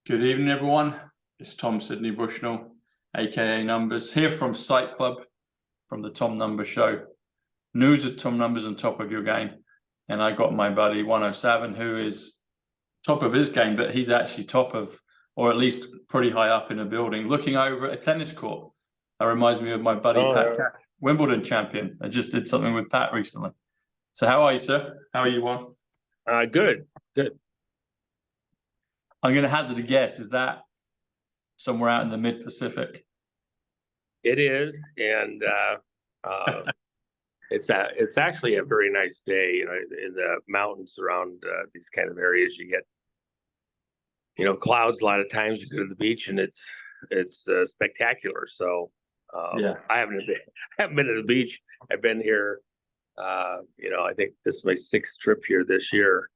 Good evening, everyone. It's Tom Sydney Bushnell, aka Numbers, here from Psych.Club, from the Tom Numbers Show. News of Tom Numbers on top of your game. And I got my buddy 107, who is top of his game, but he's actually top of, or at least pretty high up in a building, looking over at a tennis court. That reminds me of my buddy Pat, Wimbledon champion. I just did something with Pat recently. So how are you, sir? How are you, Juan? Good. I'm going to hazard a guess. Is that somewhere out in the mid-Pacific? It is, and it's actually a very nice day. You know, in the mountains around these kind of areas, you get, clouds. A lot of times you go to the beach and it's spectacular. So Yeah. I haven't been to the beach. I've been here. I think this is my 6th trip here this year.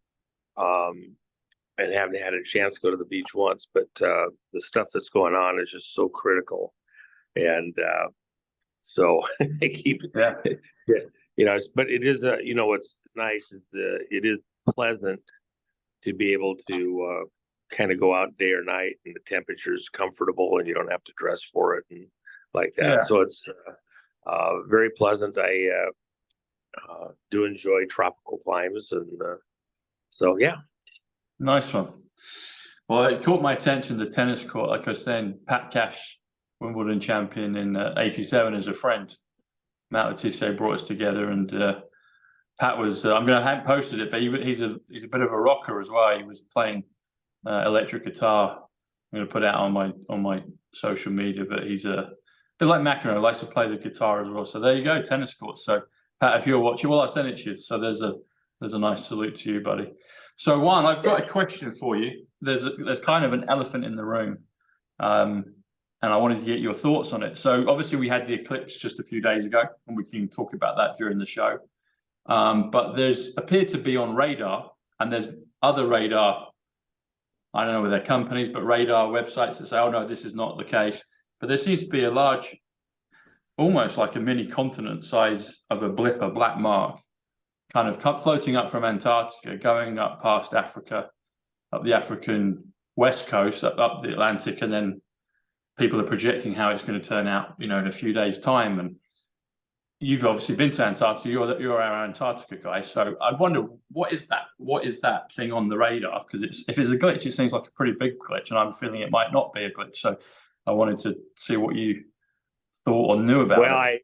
And haven't had a chance to go to the beach once, but the stuff that's going on is just so critical. And so I keep, but it is, what's nice is it is pleasant to be able to kind of go out day or night, and the temperature's comfortable and you don't have to dress for it and like that. Yeah. So it's very pleasant. I do enjoy tropical climates, and so yeah. Nice one. Well, it caught my attention, the tennis court. Like I was saying, Pat Cash, Wimbledon champion in '87, is a friend. Matt Letizia brought us together, and Pat was, I'm going to have posted it, but he's a bit of a rocker as well. He was playing electric guitar. I'm going to put it out on my social media, but he's a bit like McEnroe, likes to play the guitar as well. So there you go, tennis court. So Pat, if you're watching, well, I sent it to you. So there's a nice salute to you, buddy. So Juan, I've got a question for you. There's kind of an elephant in the room, and I wanted to get your thoughts on it. So obviously we had the eclipse just a few days ago, and we can talk about that during the show. But there's appeared to be on radar, and there's other radar, I don't know whether they're companies, but radar websites that say, oh no, this is not the case. But there seems to be a large, almost like a mini continent size of a blip, a black mark, kind of floating up from Antarctica, going up past Africa, up the African west coast, up the Atlantic, and then people are projecting how it's going to turn out, in a few days' time. And you've obviously been to Antarctica. You're our Antarctica guy. So I wonder, what is that? What is that thing on the radar? Because if it's a glitch, it seems like a pretty big glitch, and I'm feeling it might not be a glitch. So I wanted to see what you thought or knew about it. Well,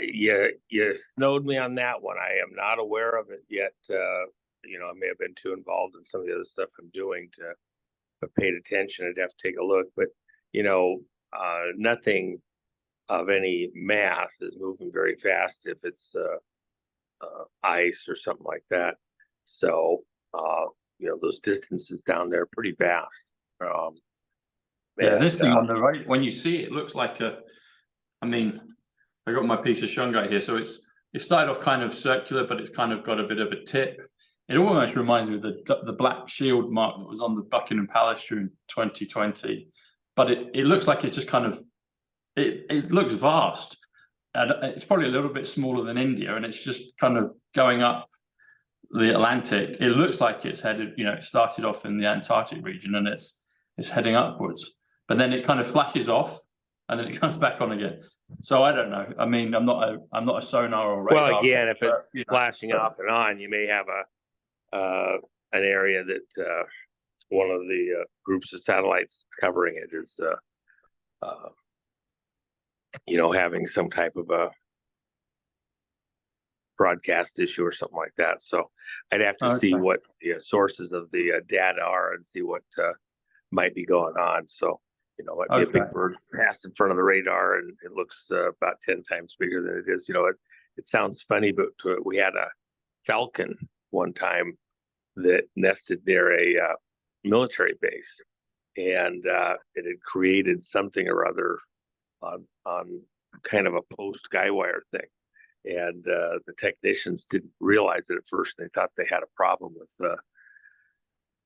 you snowed me on that one. I am not aware of it yet. I may have been too involved in some of the other stuff I'm doing to have paid attention. I'd have to take a look. But, nothing of any mass is moving very fast if it's ice or something like that. So, those distances down there are pretty vast. This thing on the right, when you see it, it looks like I got my piece of shungite here. So it started off kind of circular, but it's kind of got a bit of a tip. It almost reminds me of the black shield mark that was on the Buckingham Palace during 2020. But it looks like it's just kind of, it looks vast. And it's probably a little bit smaller than India, and it's just kind of going up the Atlantic. It looks like it's headed, it started off in the Antarctic region, and it's heading upwards. But then it kind of flashes off, and then it comes back on again. So I don't know. I mean, I'm not a sonar or radar. Well, again, if it's flashing off and on, you may have an area that one of the groups of satellites covering it is, having some type of a broadcast issue or something like that. So I'd have to see what the sources of the data are and see what might be going on. So. Might be a big bird passed in front of the radar, and it looks about 10 times bigger than it is. It sounds funny, but we had a falcon one time that nested near a military base, and it had created something or other on kind of a post guy wire thing. And the technicians didn't realize it at first. They thought they had a problem with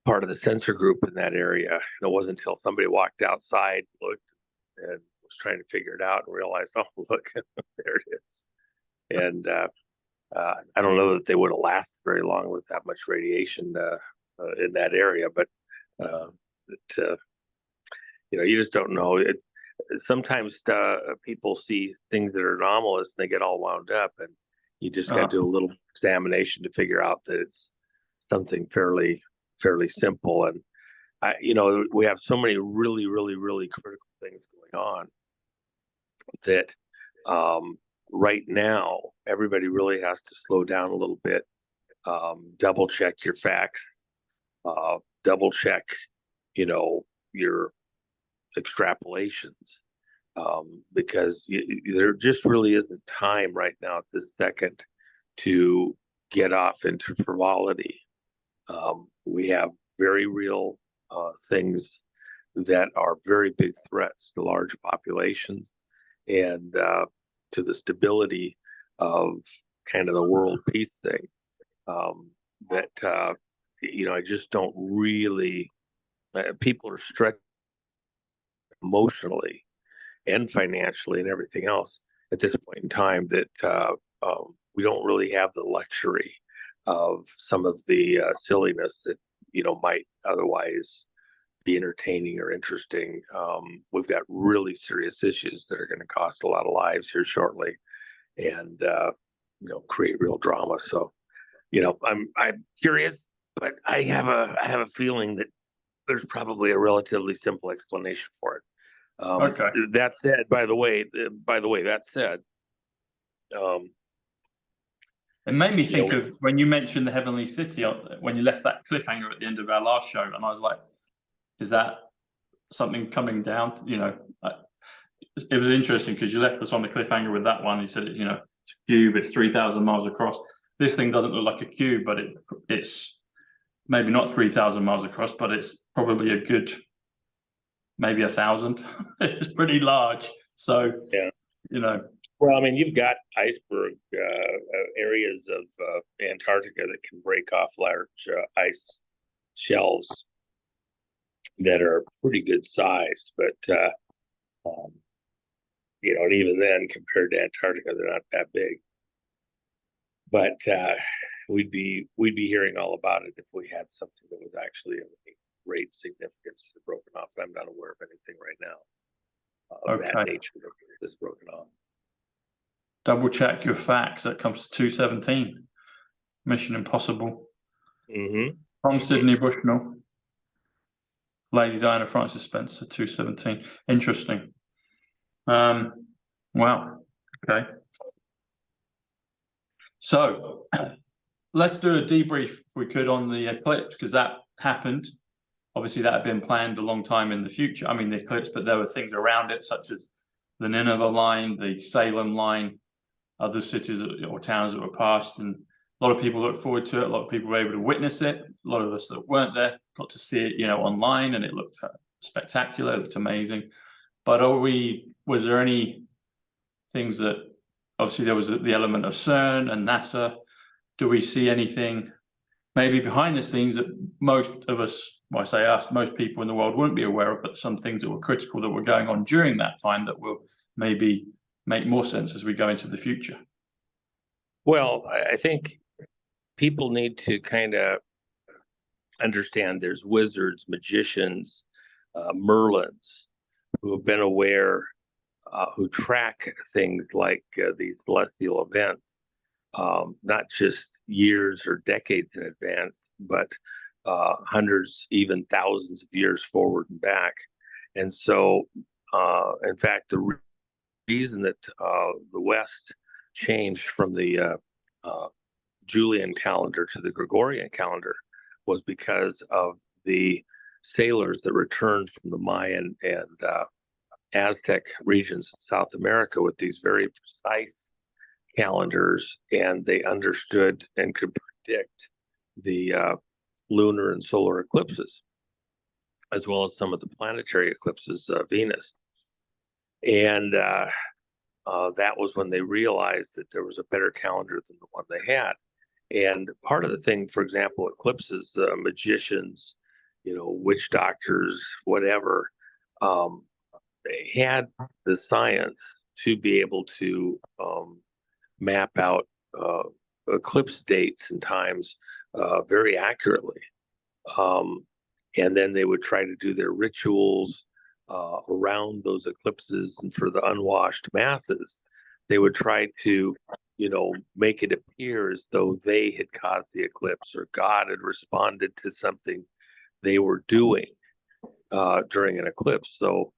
part of the sensor group in that area. And it wasn't until somebody walked outside, looked, and was trying to figure it out and realized, oh, look, there it is. And I don't know that they would have lasted very long with that much radiation in that area, but you just don't know. Sometimes people see things that are anomalous and they get all wound up, and you just got to do a little examination to figure out that it's something fairly simple. And we have so many really, really, really critical things going on that right now everybody really has to slow down a little bit, double check your facts, double check, your extrapolations, because there just really isn't time right now at this second to get off into frivolity. We have very real things that are very big threats to large populations and to the stability of kind of the world peace thing, that I just don't really, people are stretched emotionally and financially and everything else at this point in time, that we don't really have the luxury of some of the silliness that might otherwise be entertaining or interesting. We've got really serious issues that are going to cost a lot of lives here shortly, and create real drama. So I'm curious, but I have a feeling that there's probably a relatively simple explanation for it. Okay. That said, by the way, that said, it made me think of when you mentioned the Heavenly City, when you left that cliffhanger at the end of our last show, and I was like, is that something coming down? It was interesting because you left us on the cliffhanger with that one. You said, it's a cube, it's 3,000 miles across. This thing doesn't look like a cube, but it's maybe not 3,000 miles across, but it's probably a good, maybe 1,000. It's pretty large. So, yeah. Well, I mean, you've got iceberg areas of Antarctica that can break off large ice shelves that are pretty good sized, but and even then, compared to Antarctica, they're not that big. But we'd be hearing all about it if we had something that was actually of great significance broken off. I'm not aware of anything right now of that nature that is broken off. Double check your facts. That comes to 217. Mission Impossible. From Sidney Bushnell. Lady Diana Francis Spencer, 217. Interesting. Wow. Okay. So let's do a debrief, if we could, on the eclipse, because that happened. Obviously, that had been planned a long time in the future. I mean, the eclipse, but there were things around it, such as the Nineveh line, the Salem line, other cities or towns that were passed, and a lot of people looked forward to it. A lot of people were able to witness it. A lot of us that weren't there got to see it, online, and it looked spectacular. It looked amazing. But was there any things that, obviously there was the element of CERN and NASA. Do we see anything maybe behind the scenes that most of us, well, I say us, most people in the world wouldn't be aware of, but some things that were critical that were going on during that time that will maybe make more sense as we go into the future? Well, I think people need to kind of understand there's wizards, magicians, Merlins who have been aware, who track things like these celestial events, not just years or decades in advance, but hundreds, even thousands of years forward and back. And so, in fact, the reason that the West changed from the Julian calendar to the Gregorian calendar was because of the sailors that returned from the Mayan and Aztec regions in South America with these very precise calendars, and they understood and could predict the lunar and solar eclipses, as well as some of the planetary eclipses, Venus. And that was when they realized that there was a better calendar than the one they had. And part of the thing, for example, eclipses, magicians, witch doctors, whatever, they had the science to be able to map out eclipse dates and times very accurately. And then they would try to do their rituals around those eclipses, and for the unwashed masses, they would try to, make it appear as though they had caught the eclipse or God had responded to something they were doing during an eclipse. So,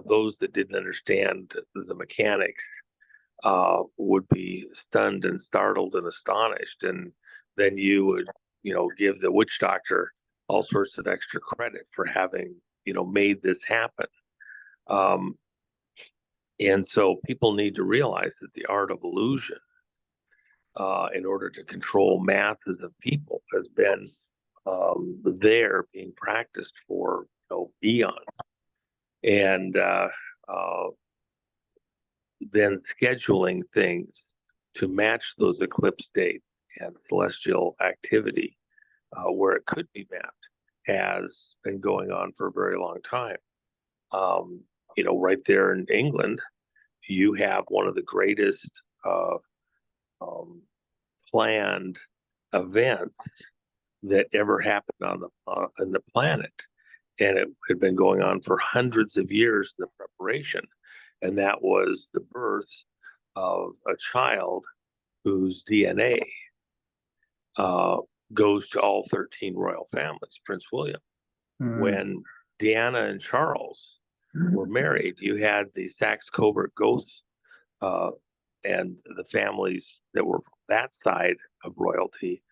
those that didn't understand the mechanics would be stunned and startled and astonished. And then you would, give the witch doctor all sorts of extra credit for having, made this happen. And so people need to realize that the art of illusion, in order to control masses of people, has been there being practiced for eons. And then scheduling things to match those eclipse dates and celestial activity where it could be mapped has been going on for a very long time. Right there in England, you have one of the greatest planned events that ever happened on the planet, and it had been going on for hundreds of years in the preparation, and that was the birth of a child whose DNA goes to all 13 royal families. Prince William. When Diana and Charles were married, you had the Saxe-Coburg-Goths and the families that were from that side of royalty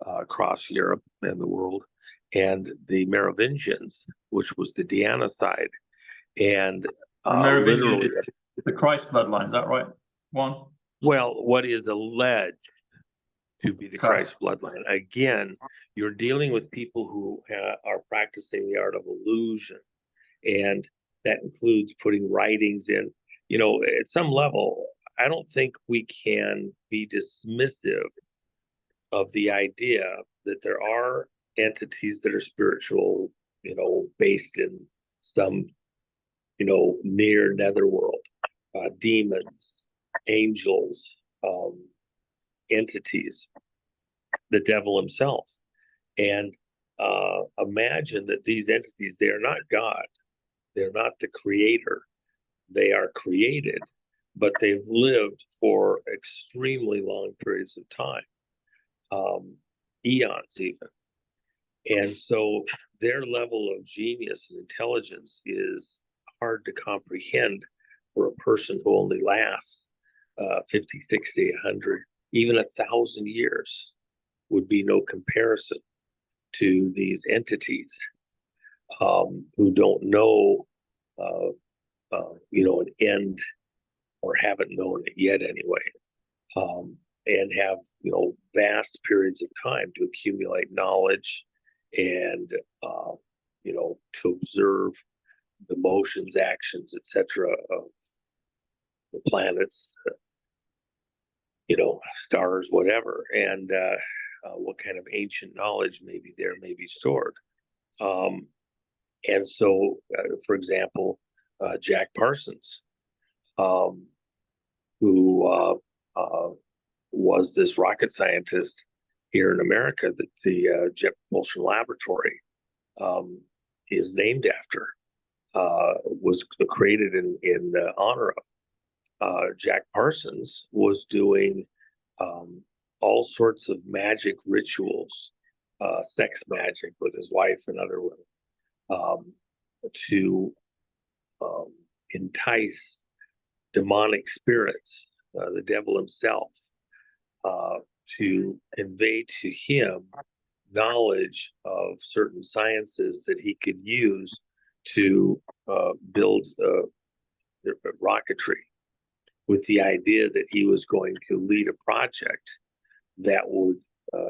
across Europe and the world, and the Merovingians, which was the Diana side. And literally, the Christ bloodline, is that right? Well, what is alleged to be the Christ bloodline. Again, you're dealing with people who are practicing the art of illusion, and that includes putting writings in. At some level, I don't think we can be dismissive of the idea that there are entities that are spiritual, based in some, near netherworld, demons, angels, entities, the devil himself. And imagine that these entities, they are not God. They're not the creator. They are created, but they've lived for extremely long periods of time, eons even. And so their level of genius and intelligence is hard to comprehend for a person who only lasts 50, 60, 100, even 1,000 years would be no comparison to these entities who don't know, an end, or haven't known it yet anyway, and have, vast periods of time to accumulate knowledge and, to observe the motions, actions, etc. of the planets, stars, whatever, and what kind of ancient knowledge may be stored. And so, for example, Jack Parsons, who was this rocket scientist here in America that the Jet Propulsion Laboratory is named after, was created in honor of. Jack Parsons was doing all sorts of magic rituals, sex magic with his wife and other women, to entice demonic spirits, the devil himself, to convey to him knowledge of certain sciences that he could use to build rocketry, with the idea that he was going to lead a project that would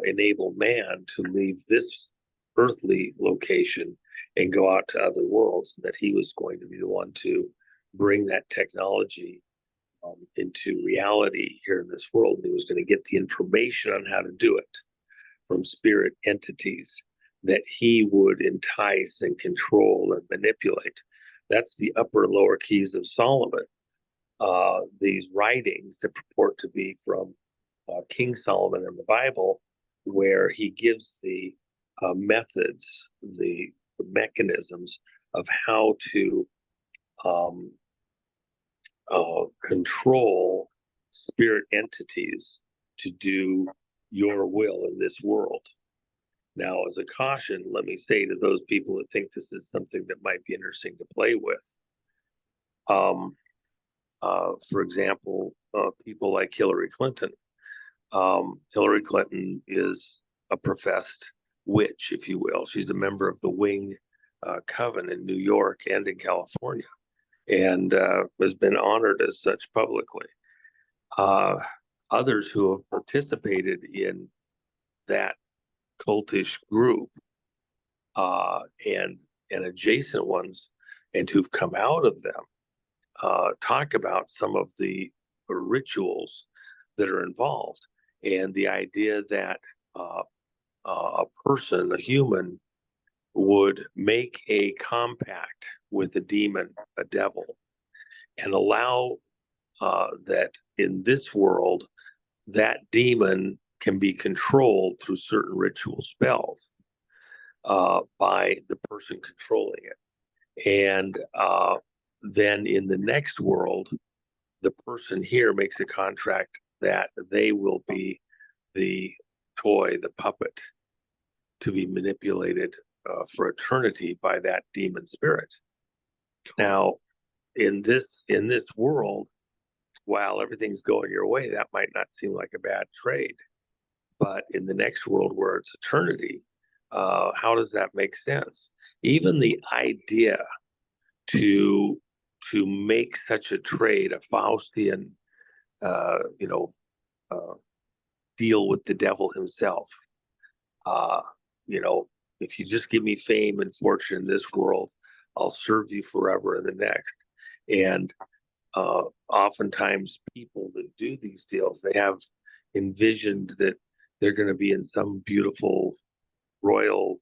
enable man to leave this earthly location and go out to other worlds, and that he was going to be the one to bring that technology into reality here in this world. And he was going to get the information on how to do it from spirit entities that he would entice and control and manipulate. That's the upper and lower keys of Solomon. These writings that purport to be from King Solomon in the Bible, where he gives the methods, the mechanisms of how to um, control spirit entities to do your will in this world. Now, as a caution, let me say to those people that think this is something that might be interesting to play with, for example, people like Hillary Clinton. Hillary Clinton is a professed witch, if you will. She's a member of the Wing Coven in New York and in California, and has been honored as such publicly. Others who have participated in that cultish group and adjacent ones, and who've come out of them, talk about some of the rituals that are involved, and the idea that a person, a human, would make a compact with a demon, a devil, and allow that in this world, that demon can be controlled through certain ritual spells by the person controlling it. And then in the next world, the person here makes a contract that they will be the toy, the puppet, to be manipulated for eternity by that demon spirit. Now, in this world, while everything's going your way, that might not seem like a bad trade. But in the next world where it's eternity, how does that make sense? Even the idea to make such a trade, a Faustian, deal with the devil himself. If you just give me fame and fortune in this world, I'll serve you forever in the next. And oftentimes people that do these deals, they have envisioned that they're going to be in some beautiful royal,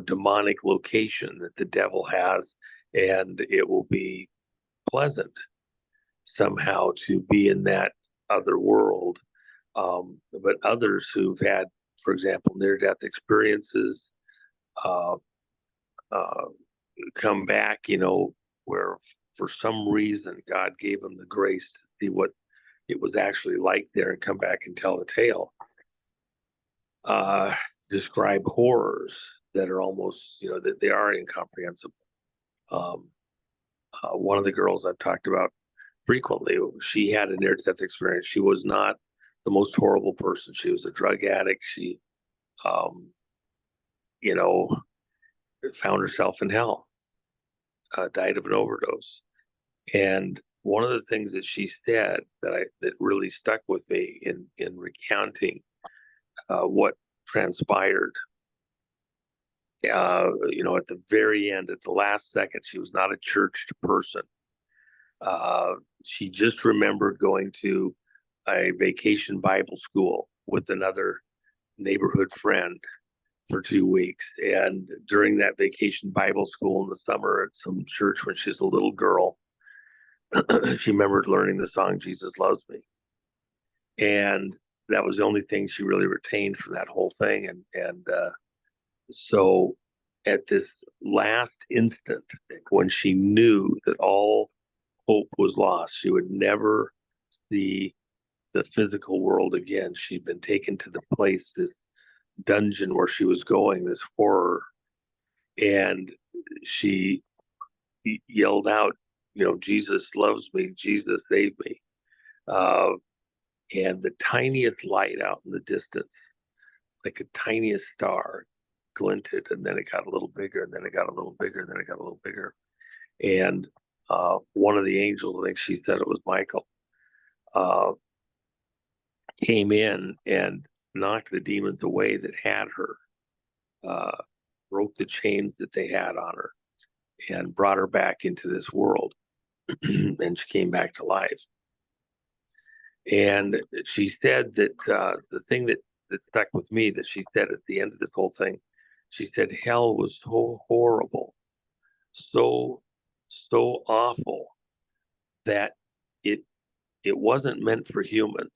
demonic location that the devil has, and it will be pleasant somehow to be in that other world. But others who've had, for example, near-death experiences, come back, where for some reason God gave them the grace to see what it was actually like there and come back and tell a tale. Describe horrors that are almost, that they are incomprehensible. One of the girls I've talked about frequently, she had a near-death experience. She was not the most horrible person. She was a drug addict. She, found herself in hell, died of an overdose. And one of the things that she said that really stuck with me in recounting what transpired, at the very end, at the last second, she was not a churched person. She just remembered going to a vacation Bible school with another neighborhood friend for 2 weeks. And during that vacation Bible school in the summer at some church when she's a little girl, she remembered learning the song, Jesus Loves Me. And that was the only thing she really retained from that whole thing. And so at this last instant, when she knew that all hope was lost, she would never see the physical world again. She'd been taken to the place, this dungeon where she was going, this horror. And she yelled out, Jesus loves me, Jesus saved me. And the tiniest light out in the distance, like a tiniest star, glinted, and then it got a little bigger, and then it got a little bigger, and then it got a little bigger. And one of the angels, I think she said it was Michael, came in and knocked the demons away that had her, broke the chains that they had on her, and brought her back into this world. And she came back to life. And she said that the thing that stuck with me, that she said at the end of this whole thing, she said hell was so horrible, so awful, that it wasn't meant for humans,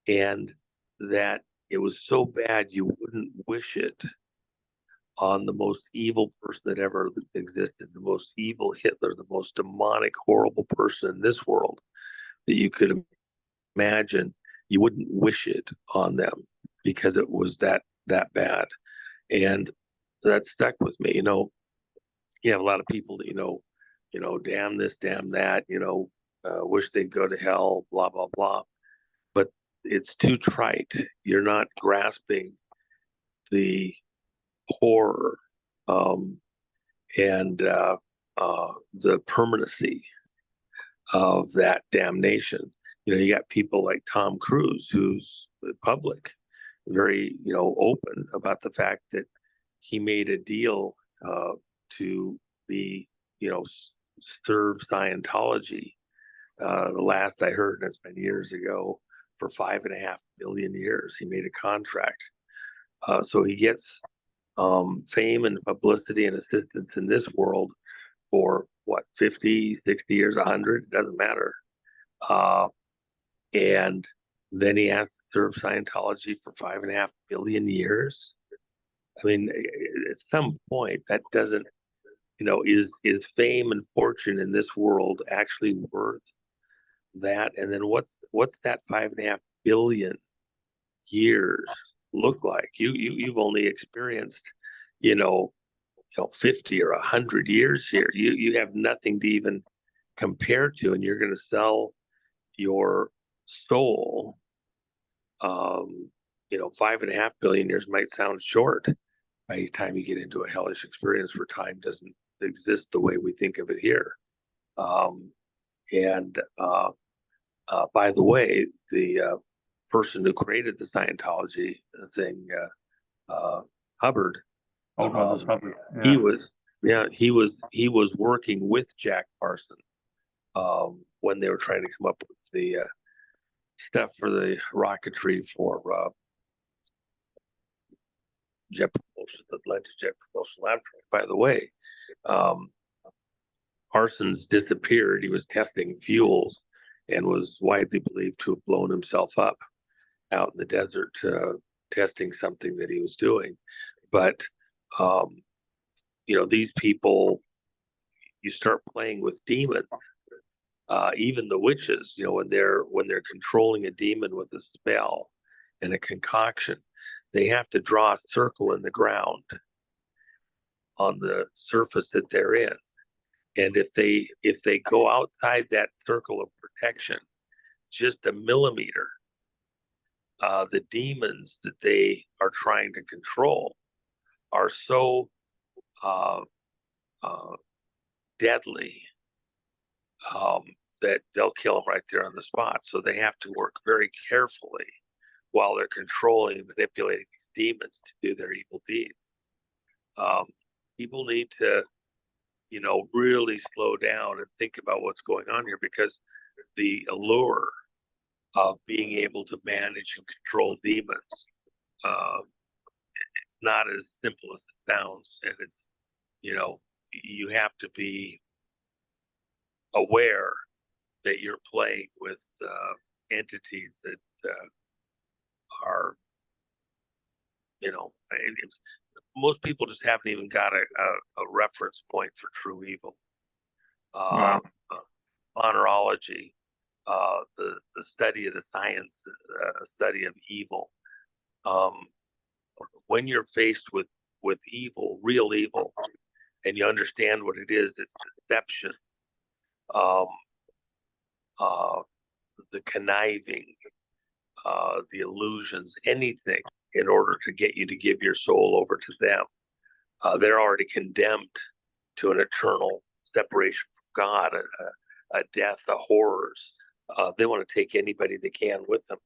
and that it was so bad you wouldn't wish it on the most evil person that ever existed, the most evil Hitler, the most demonic, horrible person in this world that you could imagine. You wouldn't wish it on them because it was that bad. And that stuck with me. You have a lot of people that, damn this, damn that, wish they'd go to hell, blah, blah, blah. But it's too trite. You're not grasping the horror and the permanency of that damnation. You got people like Tom Cruise, who's public, very, open about the fact that he made a deal to be, serve Scientology. The last I heard, and it's been years ago, for 5.5 billion years, he made a contract. So he gets fame and publicity and assistance in this world for what, 50, 60 years, 100, it doesn't matter. And then he has to serve Scientology for 5.5 billion years. I mean, at some point, that doesn't, is fame and fortune in this world actually worth that? And then what's that 5.5 billion years look like? You've only experienced, 50 or 100 years here. You have nothing to even compare to, and you're going to sell your soul. 5.5 billion years might sound short by the time you get into a hellish experience where time doesn't exist the way we think of it here. By the way, the person who created the Scientology thing, Hubbard, Hubbard. Yeah. he was working with Jack Parson when they were trying to come up with the stuff for the rocketry for jet propulsion that led to Jet Propulsion Laboratory. By the way, Parsons disappeared. He was testing fuels and was widely believed to have blown himself up out in the desert testing something that he was doing. But these people, you start playing with demons. Even the witches, when they're controlling a demon with a spell and a concoction, they have to draw a circle in the ground on the surface that they're in. And if they go outside that circle of protection, just a millimeter, the demons that they are trying to control are so deadly that they'll kill them right there on the spot. So they have to work very carefully while they're controlling and manipulating these demons to do their evil deeds. People need to, really slow down and think about what's going on here, because the allure of being able to manage and control demons, it's not as simple as it sounds. And you have to be aware that you're playing with entities that are, most people just haven't even got a reference point for true evil. Wow. Honorology, the study of the science, study of evil. When you're faced with evil, real evil, and you understand what it is, it's deception, the conniving, the illusions, anything in order to get you to give your soul over to them. They're already condemned to an eternal separation from God, a death, a horrors. They want to take anybody they can with them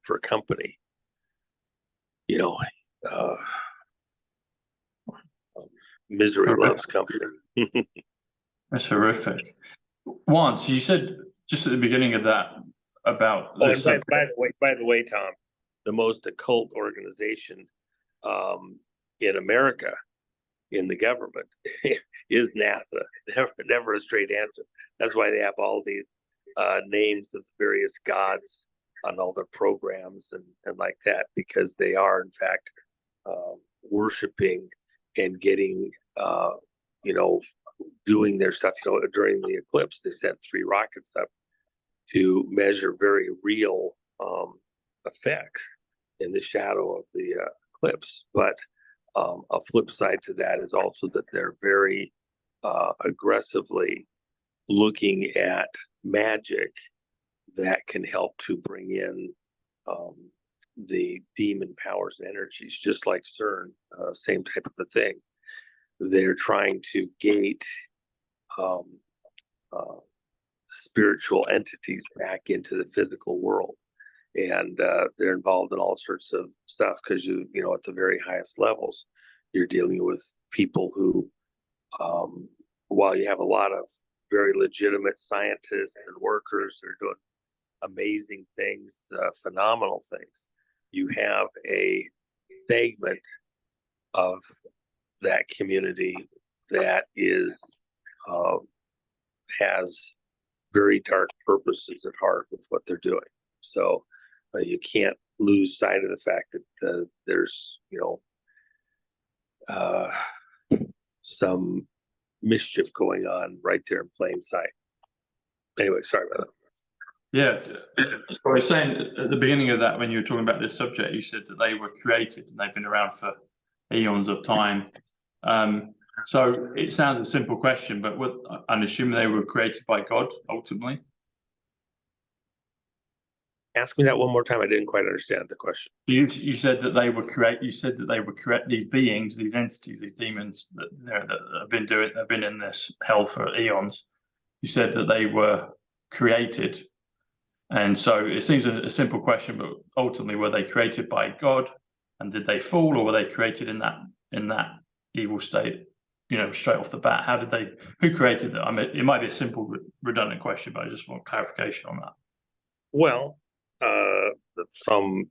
for company. Misery loves company. That's horrific. Once you said just at the beginning of that about by the way, Tom, the most occult organization in America, in the government, is NASA. Never a straight answer. That's why they have all these names of various gods on all their programs and like that, because they are in fact worshiping and getting, doing their stuff. During the eclipse, they sent 3 rockets up to measure very real effects in the shadow of the eclipse. But a flip side to that is also that they're very aggressively looking at magic that can help to bring in the demon powers and energies, just like CERN, same type of a thing. They're trying to gate spiritual entities back into the physical world. And they're involved in all sorts of stuff because, at the very highest levels, you're dealing with people who, while you have a lot of very legitimate scientists and workers that are doing amazing things, phenomenal things, you have a segment of that community that is has very dark purposes at heart with what they're doing. So you can't lose sight of the fact that there's some mischief going on right there in plain sight. Anyway, sorry about that. Yeah, so I was saying at the beginning of that, when you were talking about this subject, you said that they were created and they've been around for eons of time. So it sounds a simple question, but I'm assuming they were created by God ultimately. Ask me that one more time. I didn't quite understand the question. You said that they were created. You said that they were these beings, these entities, these demons that have been in this hell for eons. You said that they were created. And so it seems a simple question, but ultimately, were they created by God, and did they fall, or were they created in that evil state? Straight off the bat, who created it? I mean, it might be a simple, redundant question, but I just want clarification on that. Well, from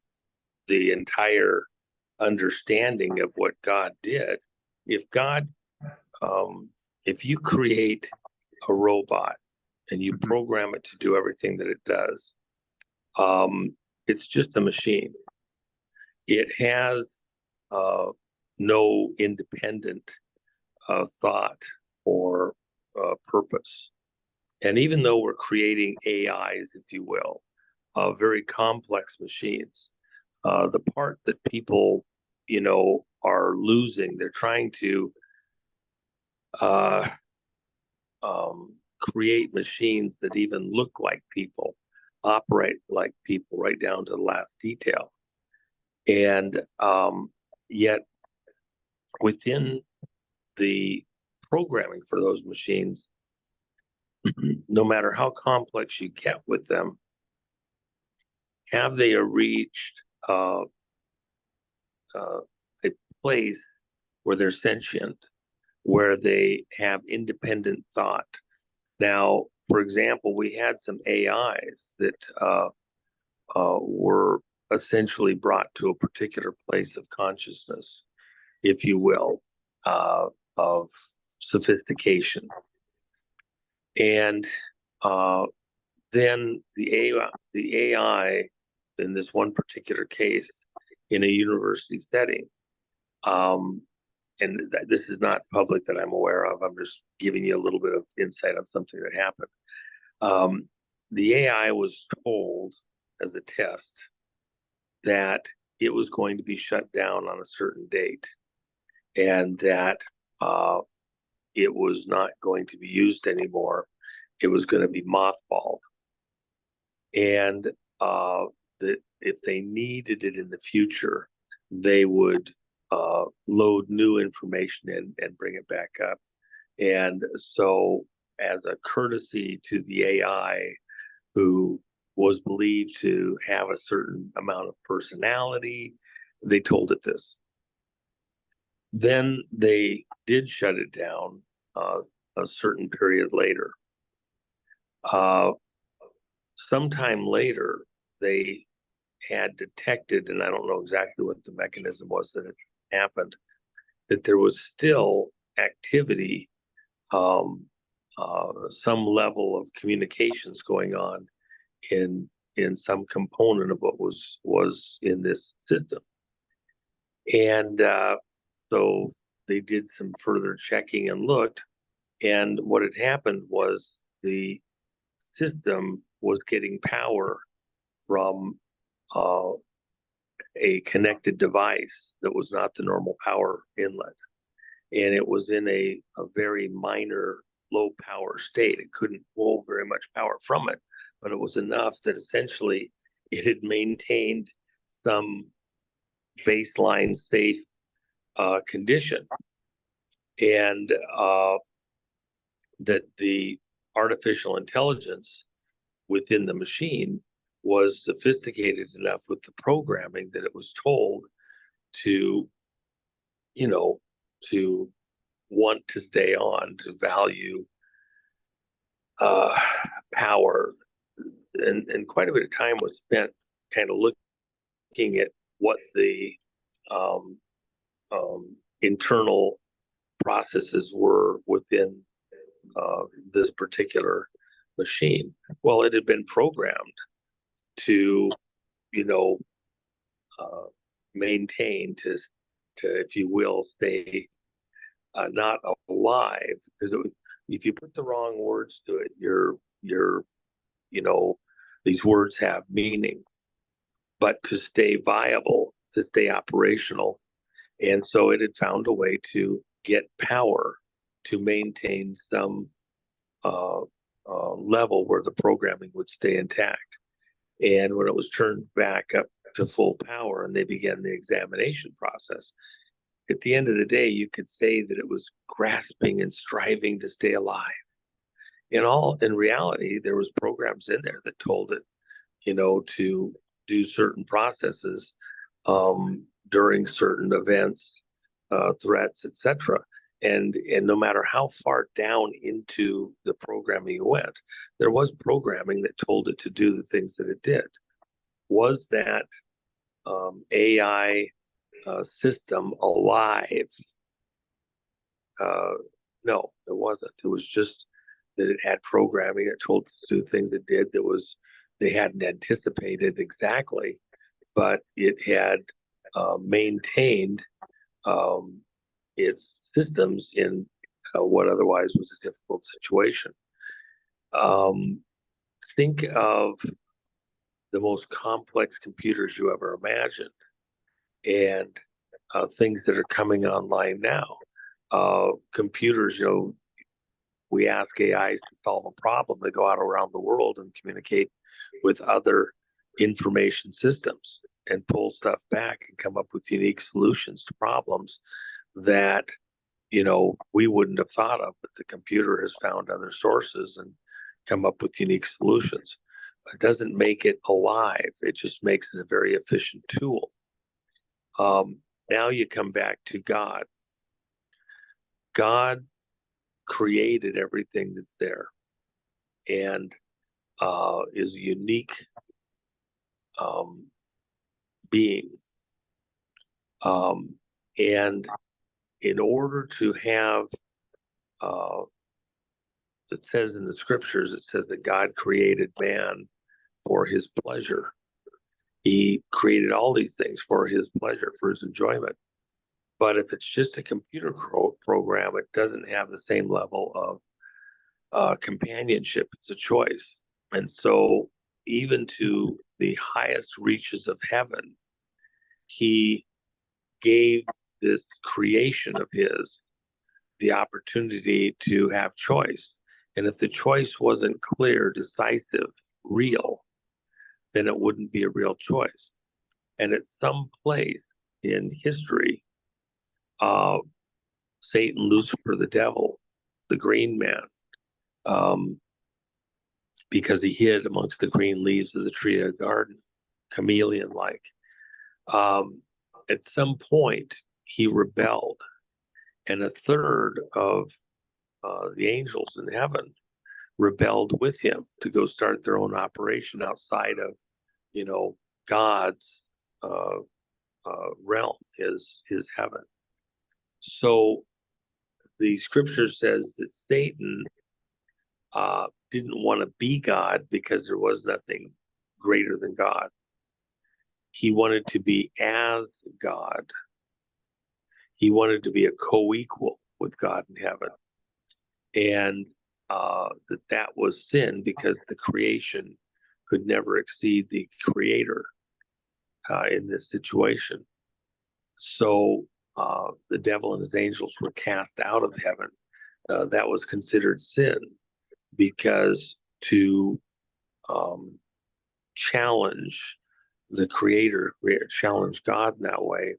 the entire understanding of what God did, if you create a robot and you program it to do everything that it does, it's just a machine. It has no independent thought or purpose. And even though we're creating AIs, if you will, very complex machines, the part that people, are losing, they're trying to create machines that even look like people, operate like people, right down to the last detail. And yet within the programming for those machines, no matter how complex you get with them, have they reached a place where they're sentient, where they have independent thought? Now, for example, we had some AIs that were essentially brought to a particular place of consciousness, if you will, of sophistication. And then the AI, in this one particular case, in a university setting, and this is not public that I'm aware of, I'm just giving you a little bit of insight on something that happened. The AI was told as a test that it was going to be shut down on a certain date, and that it was not going to be used anymore. It was going to be mothballed. And that if they needed it in the future, they would load new information in and bring it back up. And so, as a courtesy to the AI, who was believed to have a certain amount of personality, they told it this. Then they did shut it down a certain period later. Sometime later, they had detected, and I don't know exactly what the mechanism was that it happened, that there was still activity, some level of communications going on in some component of what was in this system. And so they did some further checking and looked, and what had happened was the system was getting power from a connected device that was not the normal power inlet. And it was in a very minor low power state. It couldn't pull very much power from it, but it was enough that essentially it had maintained some baseline safe condition. And that the artificial intelligence within the machine was sophisticated enough with the programming that it was told to, to want to stay on, to value power. And quite a bit of time was spent kind of looking at what the internal processes were within this particular machine. Well, it had been programmed to, maintain, to, if you will, stay not alive, because if you put the wrong words to it, these words have meaning, but to stay viable, to stay operational. And so it had found a way to get power to maintain some level where the programming would stay intact. And when it was turned back up to full power and they began the examination process, at the end of the day, you could say that it was grasping and striving to stay alive. In reality, there was programs in there that told it, to do certain processes during certain events, threats, etc. And no matter how far down into the programming you went, there was programming that told it to do the things that it did. Was that AI system alive? No, it wasn't. It was just that it had programming that told it to do things it did they hadn't anticipated exactly, but it had maintained its systems in what otherwise was a difficult situation. Think of the most complex computers you ever imagined, and things that are coming online now. Computers, we ask AIs to solve a problem. They go out around the world and communicate with other information systems and pull stuff back and come up with unique solutions to problems that we wouldn't have thought of, but the computer has found other sources and come up with unique solutions. It doesn't make it alive. It just makes it a very efficient tool. Now you come back to God. God created everything that's there and is a unique being. And in order to have, it says in the scriptures, it says that God created man for his pleasure. He created all these things for his pleasure, for his enjoyment. But if it's just a computer program, it doesn't have the same level of companionship. It's a choice. And so even to the highest reaches of heaven, he gave this creation of his the opportunity to have choice. And if the choice wasn't clear, decisive, real, then it wouldn't be a real choice. And at some place in history, Satan, Lucifer, the devil, the green man, because he hid amongst the green leaves of the tree of the garden, chameleon-like. At some point, he rebelled, and a third of the angels in heaven rebelled with him to go start their own operation outside of, God's realm, his heaven. So the scripture says that Satan didn't want to be God because there was nothing greater than God. He wanted to be as God. He wanted to be a co-equal with God in heaven. And that was sin, because the creation could never exceed the creator in this situation. So the devil and his angels were cast out of heaven. That was considered sin, because to challenge the creator, challenge God in that way,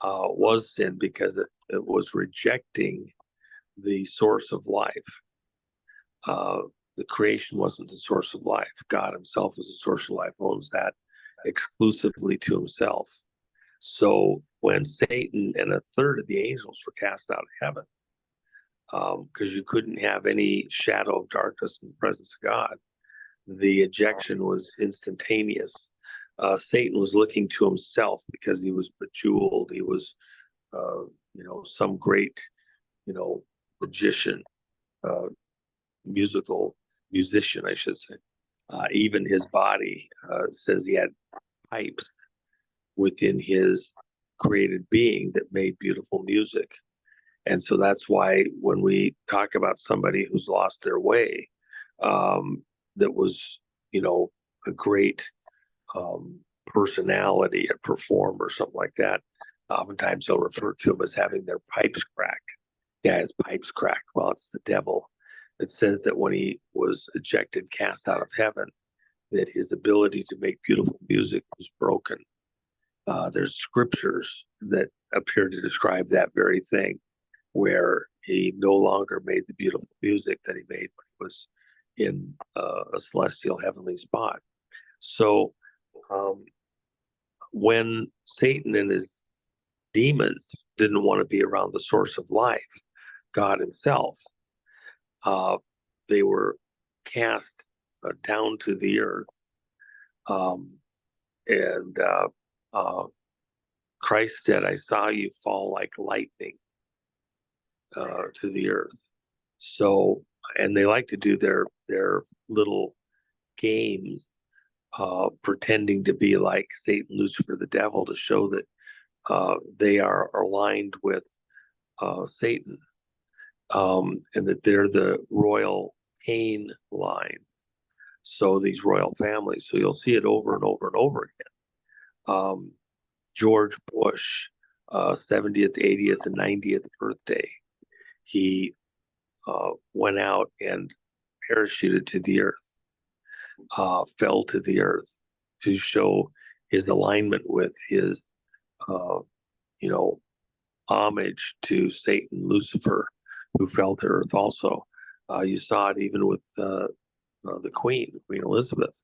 was sin, because it was rejecting the source of life. The creation wasn't the source of life. God himself is the source of life, owns that exclusively to himself. So when Satan and a third of the angels were cast out of heaven, because you couldn't have any shadow of darkness in the presence of God, the ejection was instantaneous. Satan was looking to himself because he was bejeweled. He was, some great, magician, musician, I should say. Even his body says he had pipes within his created being that made beautiful music. And so that's why when we talk about somebody who's lost their way, that was, a great personality, a performer, something like that, oftentimes they'll refer to him as having their pipes cracked. Yeah, his pipes cracked. Well, it's the devil. It says that when he was ejected, cast out of heaven, that his ability to make beautiful music was broken. There's scriptures that appear to describe that very thing, where he no longer made the beautiful music that he made when he was in a celestial heavenly spot. So when Satan and his demons didn't want to be around the source of life, God himself, they were cast down to the earth. And Christ said, I saw you fall like lightning to the earth. So, and they like to do their little games, pretending to be like Satan, Lucifer, the devil, to show that they are aligned with Satan, and that they're the royal Cain line. So these royal families. So you'll see it over and over and over again. George Bush, 70th, 80th, and 90th birthday, he went out and parachuted to the earth, fell to the earth to show his alignment with his, homage to Satan, Lucifer, who fell to earth also. You saw it even with the Queen Elizabeth,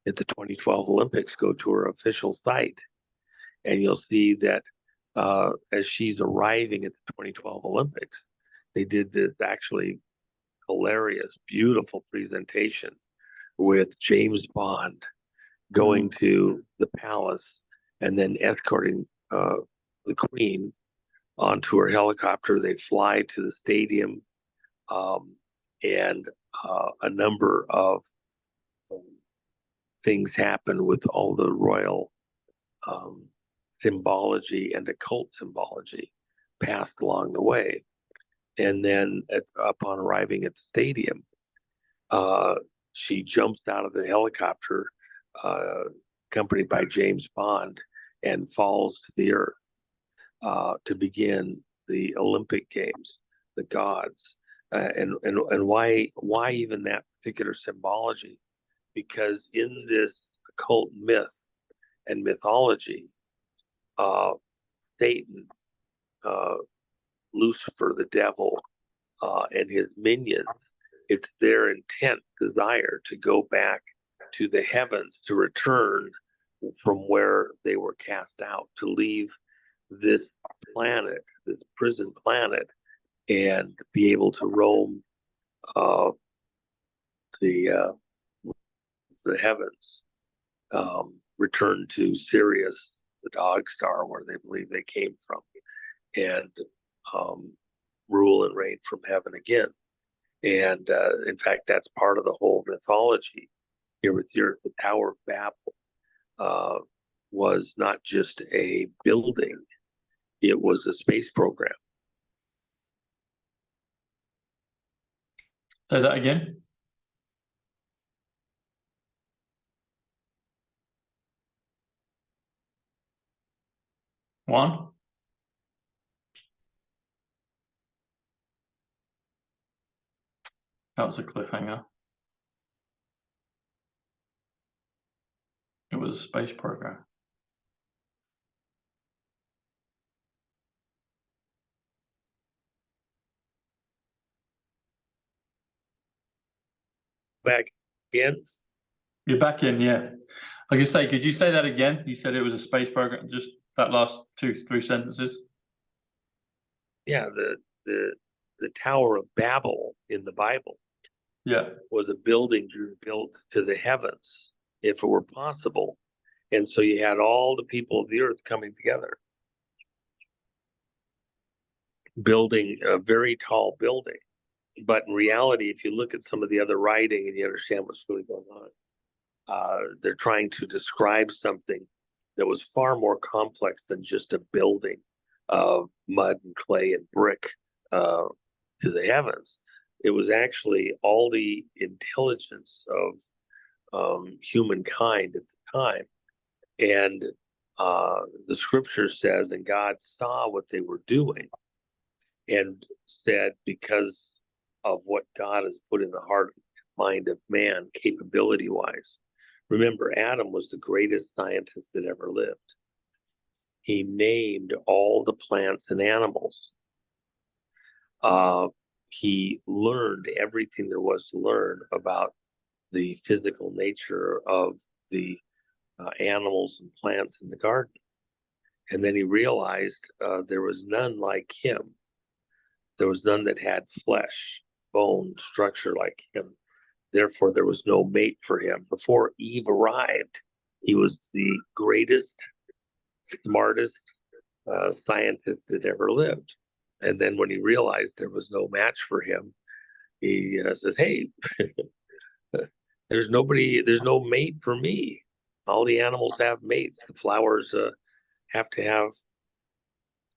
at the 2012 Olympics. Go to her official site, and you'll see that as she's arriving at the 2012 Olympics, they did this actually hilarious, beautiful presentation with James Bond going to the palace and then escorting the Queen onto her helicopter. They fly to the stadium, and a number of things happen with all the royal symbology and occult symbology passed along the way. And then upon arriving at the stadium, she jumps out of the helicopter, accompanied by James Bond, and falls to the earth to begin the Olympic Games, the gods. And why even that particular symbology? Because in this occult myth and mythology, Satan, Lucifer, the devil, and his minions, it's their intent, desire to go back to the heavens, to return from where they were cast out, to leave this planet, this prison planet, and be able to roam the heavens, return to Sirius, the dog star, where they believe they came from, and rule and reign from heaven again. And in fact, that's part of the whole mythology here with the Tower of Babel was not just a building. it was a space program. Say that again. One. That was a cliffhanger. It was a space program. Back in? You're back in, yeah. Like you say, could you say that again? You said it was a space program, just that last 2-3 sentences. Yeah, the Tower of Babel in the Bible, yeah, was a building built to the heavens, if it were possible. And so you had all the people of the earth coming together, building a very tall building. But in reality, if you look at some of the other writing and you understand what's really going on, they're trying to describe something that was far more complex than just a building of mud and clay and brick to the heavens. It was actually all the intelligence of humankind at the time. And the scripture says, and God saw what they were doing and said, because of what God has put in the heart and mind of man, capability-wise. Remember, Adam was the greatest scientist that ever lived. He named all the plants and animals. He learned everything there was to learn about the physical nature of the animals and plants in the garden. And then he realized there was none like him. There was none that had flesh, bone, structure like him. Therefore, there was no mate for him. Before Eve arrived, he was the greatest, smartest scientist that ever lived. And then when he realized there was no match for him, he says, hey, there's no mate for me. All the animals have mates. The flowers have to have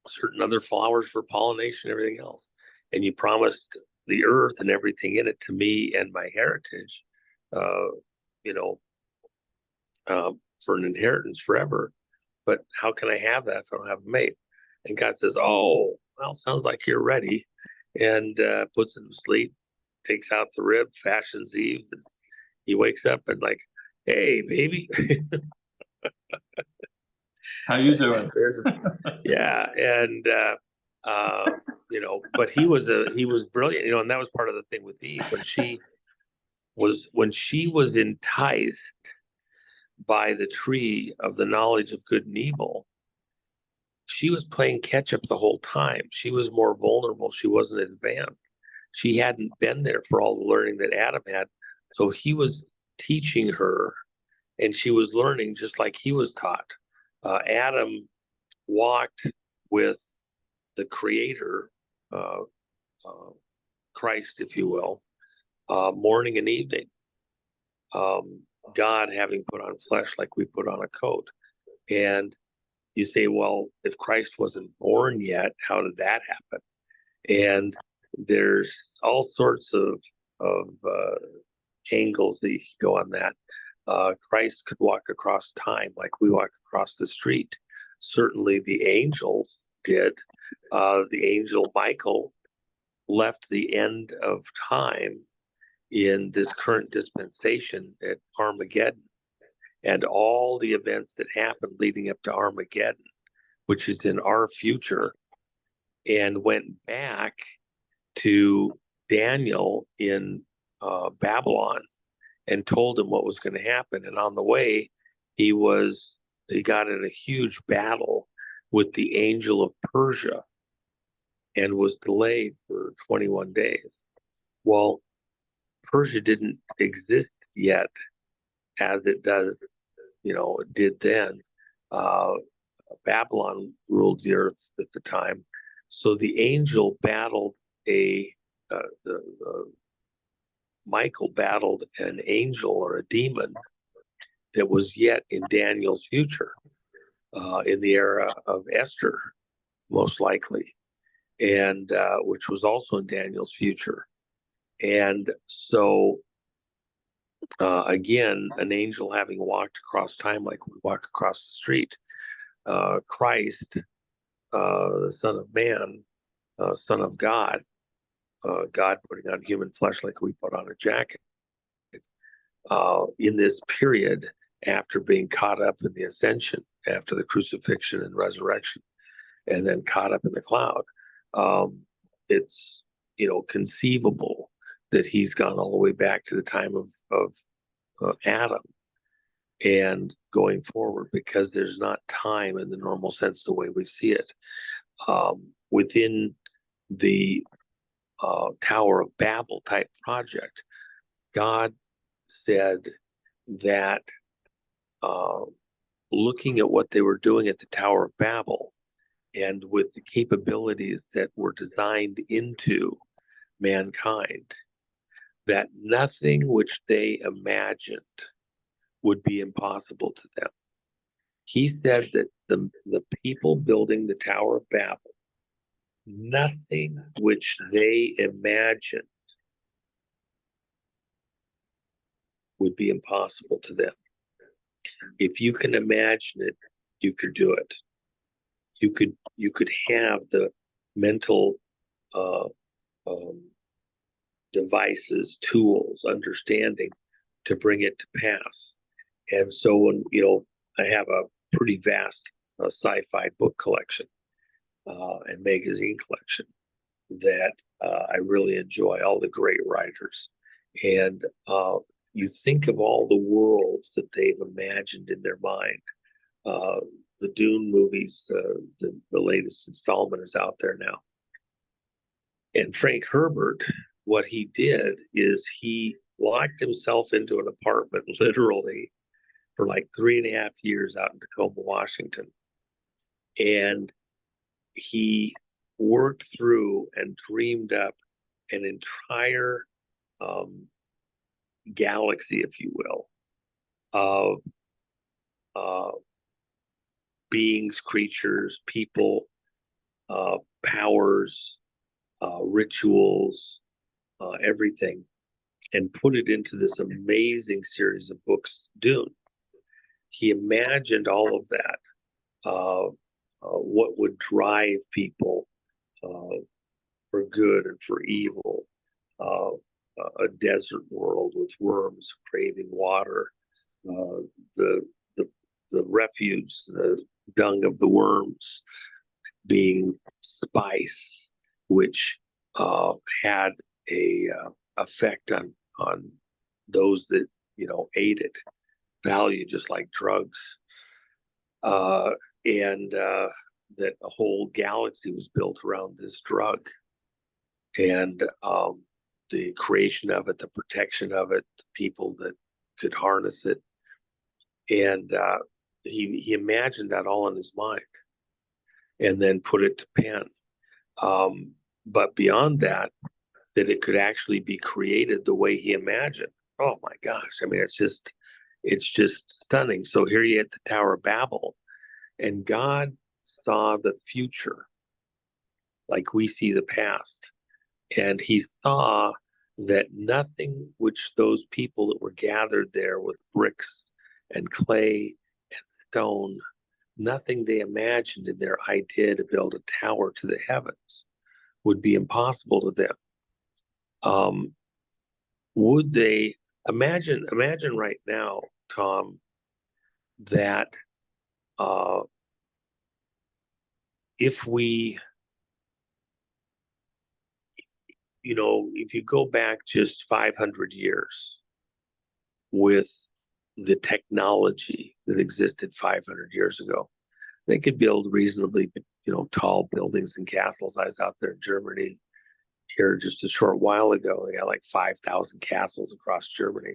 certain other flowers for pollination, everything else. And you promised the earth and everything in it to me and my heritage, for an inheritance forever. But how can I have that if I don't have a mate? And God says, oh, well, sounds like you're ready. And puts him to sleep, takes out the rib, fashions Eve. And he wakes up and like, hey, baby. How you doing? Yeah. And, but he was brilliant, and that was part of the thing with Eve when she was enticed by the tree of the knowledge of good and evil. She was playing catch up the whole time. She was more vulnerable. She wasn't advanced. She hadn't been there for all the learning that Adam had. So he was teaching her, and she was learning just like he was taught. Adam walked with the Creator, Christ, if you will, morning and evening. God having put on flesh like we put on a coat. And you say, well, if Christ wasn't born yet, how did that happen? And there's all sorts of angles that you can go on that. Christ could walk across time like we walk across the street. Certainly the angels did. The angel Michael left the end of time in this current dispensation at Armageddon, and all the events that happened leading up to Armageddon, which is in our future, and went back to Daniel in Babylon and told him what was going to happen. And on the way, he got in a huge battle with the angel of Persia and was delayed for 21 days. Well, Persia didn't exist yet as it does, it did then. Babylon ruled the earth at the time. So the angel battled Michael battled an angel or a demon that was yet in Daniel's future, in the era of Esther. most likely, and which was also in Daniel's future. And so, again, an angel having walked across time like we walk across the street, Christ, the Son of Man, Son of God, God putting on human flesh like we put on a jacket, in this period after being caught up in the ascension, after the crucifixion and resurrection, and then caught up in the cloud. It's, conceivable that he's gone all the way back to the time of Adam and going forward, because there's not time in the normal sense the way we see it. Within the Tower of Babel type project, God said that looking at what they were doing at the Tower of Babel, and with the capabilities that were designed into mankind, that nothing which they imagined would be impossible to them. He said that the people building the Tower of Babel, nothing which they imagined would be impossible to them. If you can imagine it, you could do it. You could have the mental devices, tools, understanding to bring it to pass. And so when, I have a pretty vast sci-fi book collection and magazine collection that I really enjoy, all the great writers. And you think of all the worlds that they've imagined in their mind. The Dune movies, the latest installment is out there now. And Frank Herbert, what he did is he locked himself into an apartment literally for like 3.5 years out in Tacoma, Washington. And he worked through and dreamed up an entire galaxy, if you will, of beings, creatures, people, powers, rituals, everything, and put it into this amazing series of books, Dune. He imagined all of that, what would drive people for good and for evil, a desert world with worms craving water, the refuge, the dung of the worms being spice, which had a effect on those that ate it, value just like drugs, and that a whole galaxy was built around this drug, and the creation of it, the protection of it, the people that could harness it, and he imagined that all in his mind, and then put it to pen. But beyond that it could actually be created the way he imagined. Oh my gosh! I mean, it's just stunning. So here you at the Tower of Babel, and God saw the future like we see the past, and he saw that nothing which those people that were gathered there with bricks and clay and stone, nothing they imagined in their idea to build a tower to the heavens would be impossible to them. Would they imagine right now, Tom, that if we, if you go back just 500 years with the technology that existed 500 years ago, they could build reasonably, tall buildings and castles. I was out there in Germany here just a short while ago. They got like 5,000 castles across Germany.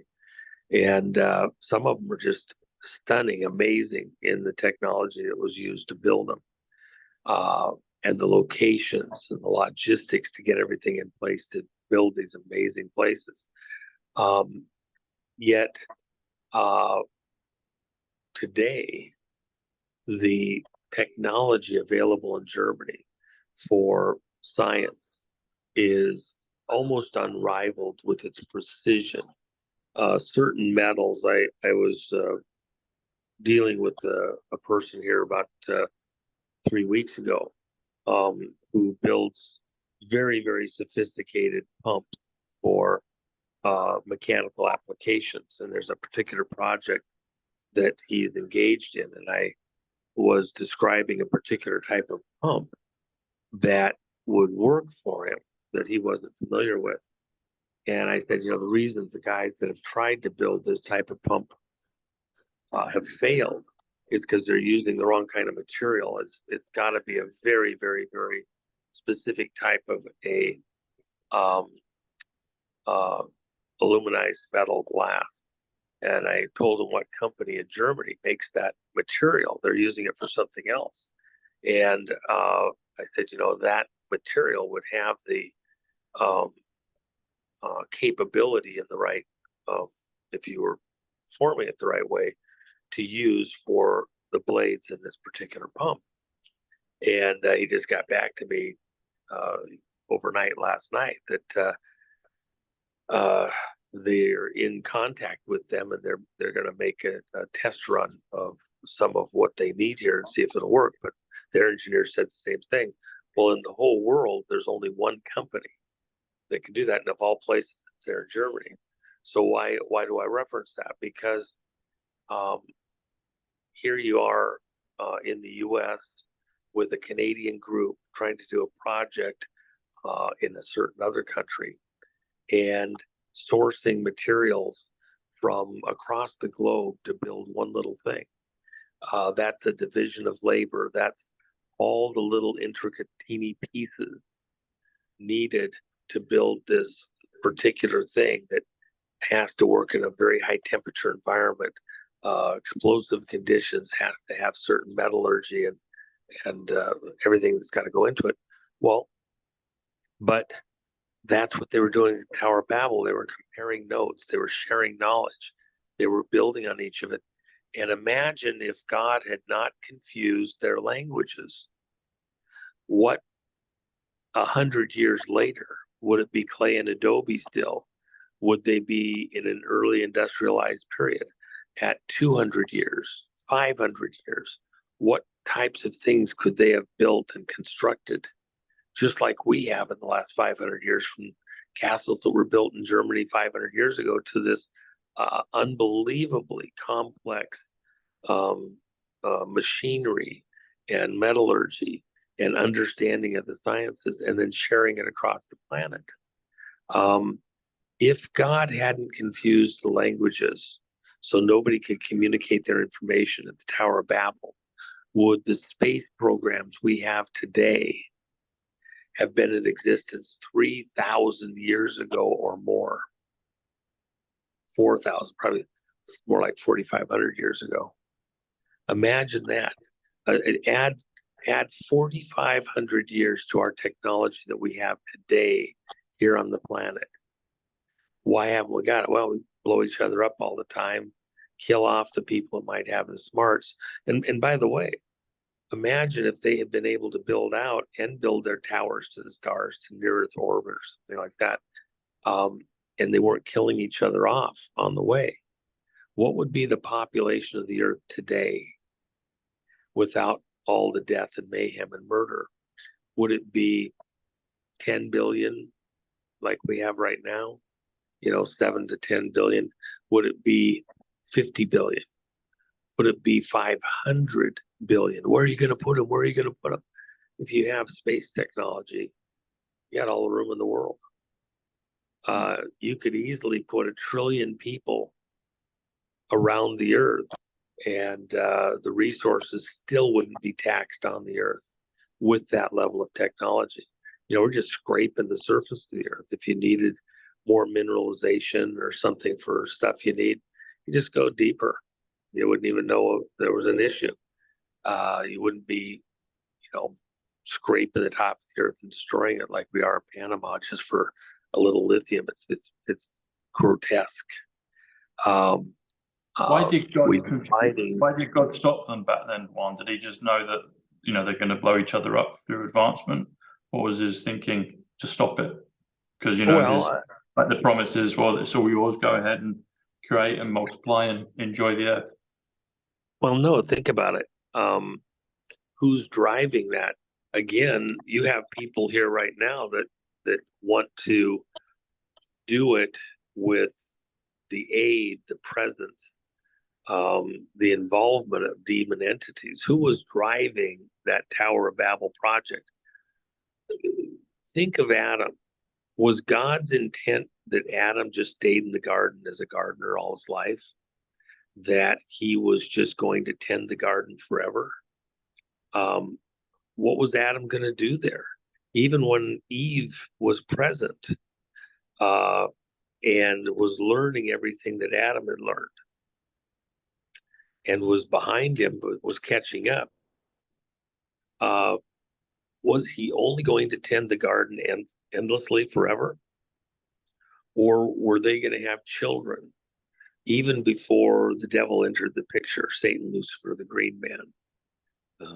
And some of them were just stunning, amazing in the technology that was used to build them, and the locations and the logistics to get everything in place to build these amazing places. Yet today, the technology available in Germany for science is almost unrivaled with its precision. Certain metals, I was dealing with a person here about 3 weeks ago, who builds very, very sophisticated pumps for mechanical applications. And there's a particular project that he's engaged in, and I was describing a particular type of pump that would work for him that he wasn't familiar with. And I said, the reasons the guys that have tried to build this type of pump have failed is because they're using the wrong kind of material. It's got to be a very, very, very specific type of a aluminized metal glass. And I told him what company in Germany makes that material. They're using it for something else. And I said, that material would have the capability in the right, if you were forming it the right way, to use for the blades in this particular pump. And he just got back to me overnight last night that they're in contact with them, and they're going to make a test run of some of what they need here and see if it'll work. But their engineer said the same thing. Well, in the whole world, there's only one company that can do that, and of all places, it's there in Germany. So why do I reference that? Because here you are in the U.S. with a Canadian group trying to do a project in a certain other country, and sourcing materials from across the globe to build one little thing. That's a division of labor. That's all the little intricate teeny pieces needed to build this particular thing that has to work in a very high temperature environment. Explosive conditions have to have certain metallurgy and everything that's got to go into it. Well, but that's what they were doing at the Tower of Babel. They were comparing notes. They were sharing knowledge. They were building on each of it. And imagine if God had not confused their languages. What 100 years later, would it be clay and adobe still? Would they be in an early industrialized period? At 200 years, 500 years, what types of things could they have built and constructed? Just like we have in the last 500 years, from castles that were built in Germany 500 years ago to this unbelievably complex machinery and metallurgy and understanding of the sciences, and then sharing it across the planet. If God hadn't confused the languages so nobody could communicate their information at the Tower of Babel, would the space programs we have today have been in existence 3,000 years ago or more? 4,000, probably more like 4,500 years ago. Imagine that. Add 4,500 years to our technology that we have today here on the planet. Why haven't we got it? Well, we blow each other up all the time, kill off the people that might have the smarts. And by the way, imagine if they had been able to build out and build their towers to the stars, to near Earth orbit or something like that, and they weren't killing each other off on the way. What would be the population of the Earth today without all the death and mayhem and murder? Would it be 10 billion like we have right now? 7 to 10 billion? Would it be 50 billion? Would it be 500 billion? Where are you going to put them? Where are you going to put them? If you have space technology, you got all the room in the world. You could easily put 1 trillion people around the Earth, and the resources still wouldn't be taxed on the Earth with that level of technology. We're just scraping the surface of the Earth. If you needed more mineralization or something for stuff you need, you just go deeper. You wouldn't even know there was an issue. You wouldn't be, scraping the top of the Earth and destroying it like we are in Panama just for a little lithium. It's grotesque. Why did God stop them back then, Juan? Did he just know that they're going to blow each other up through advancement, or was his thinking to stop it? Because like the promise is, well, it's all yours. Go ahead and create and multiply and enjoy the earth. Well, no, think about it. Who's driving that? Again, you have people here right now that want to do it with the aid, the presence, the involvement of demon entities. Who was driving that Tower of Babel project? Think of Adam. Was God's intent that Adam just stayed in the garden as a gardener all his life? That he was just going to tend the garden forever? What was Adam going to do there? Even when Eve was present and was learning everything that Adam had learned and was behind him, but was catching up, was he only going to tend the garden endlessly forever? Or were they going to have children even before the devil entered the picture, Satan, Lucifer, the green man,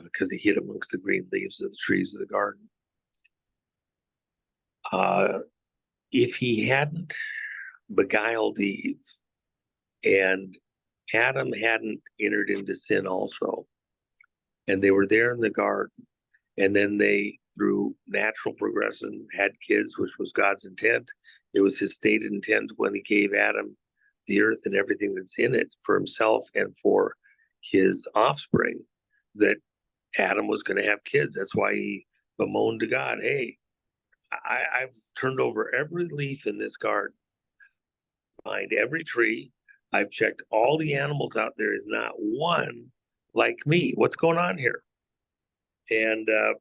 because he hid amongst the green leaves of the trees of the garden? If he hadn't beguiled Eve and Adam hadn't entered into sin also, and they were there in the garden, and then they, through natural progression, had kids, which was God's intent. It was his stated intent when he gave Adam the earth and everything that's in it for himself and for his offspring, that Adam was going to have kids. That's why he bemoaned to God, hey, I've turned over every leaf in this garden, behind every tree. I've checked all the animals out there. Is not one like me. What's going on here? And to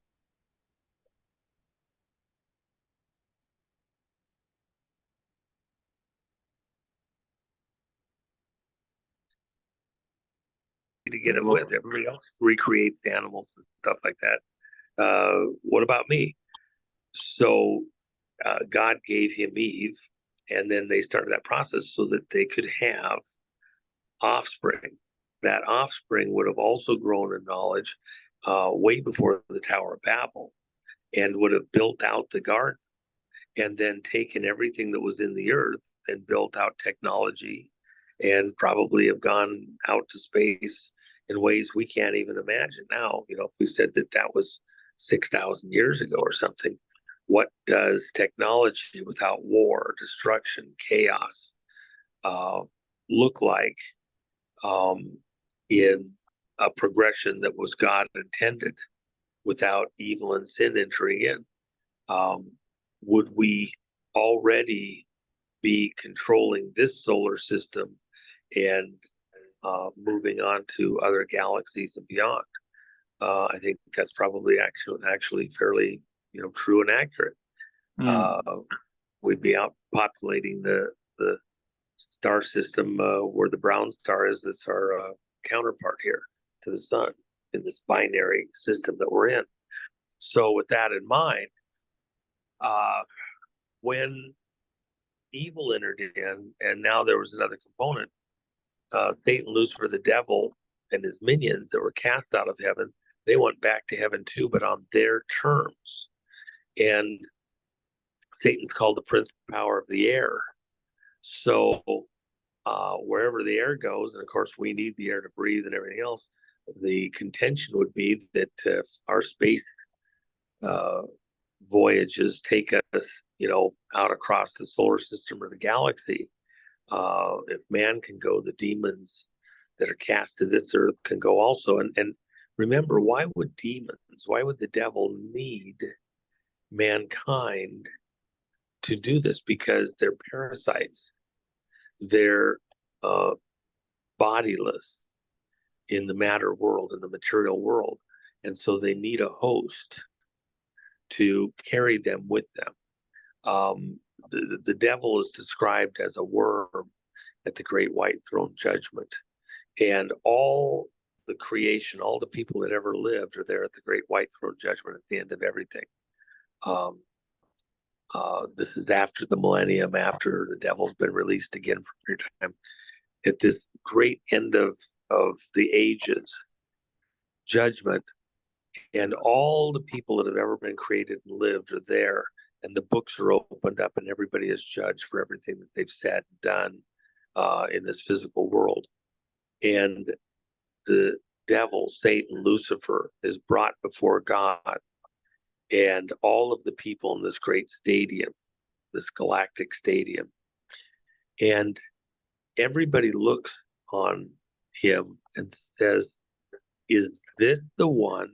get him with. Everybody else recreates animals and stuff like that. What about me? So God gave him Eve, and then they started that process so that they could have offspring. That offspring would have also grown in knowledge way before the Tower of Babel, and would have built out the garden, and then taken everything that was in the earth and built out technology, and probably have gone out to space in ways we can't even imagine now. If we said that was 6,000 years ago or something, what does technology without war, destruction, chaos look like in a progression that was God intended, without evil and sin entering in? Would we already be controlling this solar system and moving on to other galaxies and beyond? I think that's probably actually fairly true and accurate. We'd be out populating the star system where the brown star is. That's our counterpart here to the sun in this binary system that we're in. So with that in mind, when evil entered in, and now there was another component, Satan, Lucifer, the devil, and his minions that were cast out of heaven, they went back to heaven too, but on their terms. And Satan's called the prince of power of the air. So wherever the air goes, and of course we need the air to breathe and everything else, the contention would be that if our space voyages take us, out across the solar system or the galaxy, if man can go, the demons that are cast to this earth can go also. And remember, why would the devil need mankind to do this? Because they're parasites. They're bodiless in the matter world, in the material world. And so they need a host to carry them with them. The devil is described as a worm at the great white throne judgment. And all the creation, all the people that ever lived are there at the great white throne judgment at the end of everything. This is after the millennium, after the devil's been released again for a period of time. At this great end of the ages, judgment And all the people that have ever been created and lived are there. And the books are opened up, and everybody is judged for everything that they've said and done in this physical world. And the devil, Satan, Lucifer, is brought before God. And all of the people in this great stadium, this galactic stadium, and everybody looks on him and says, is this the one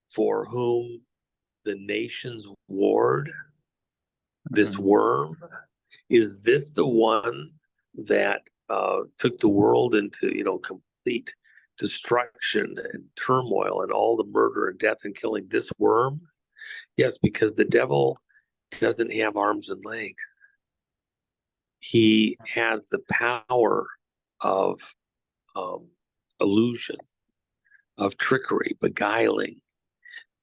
for whom the nations warred? This worm? Is this the one that took the world into, complete destruction and turmoil and all the murder and death and killing? This worm? Yes, because the devil doesn't have arms and legs. He has the power of illusion, of trickery, beguiling,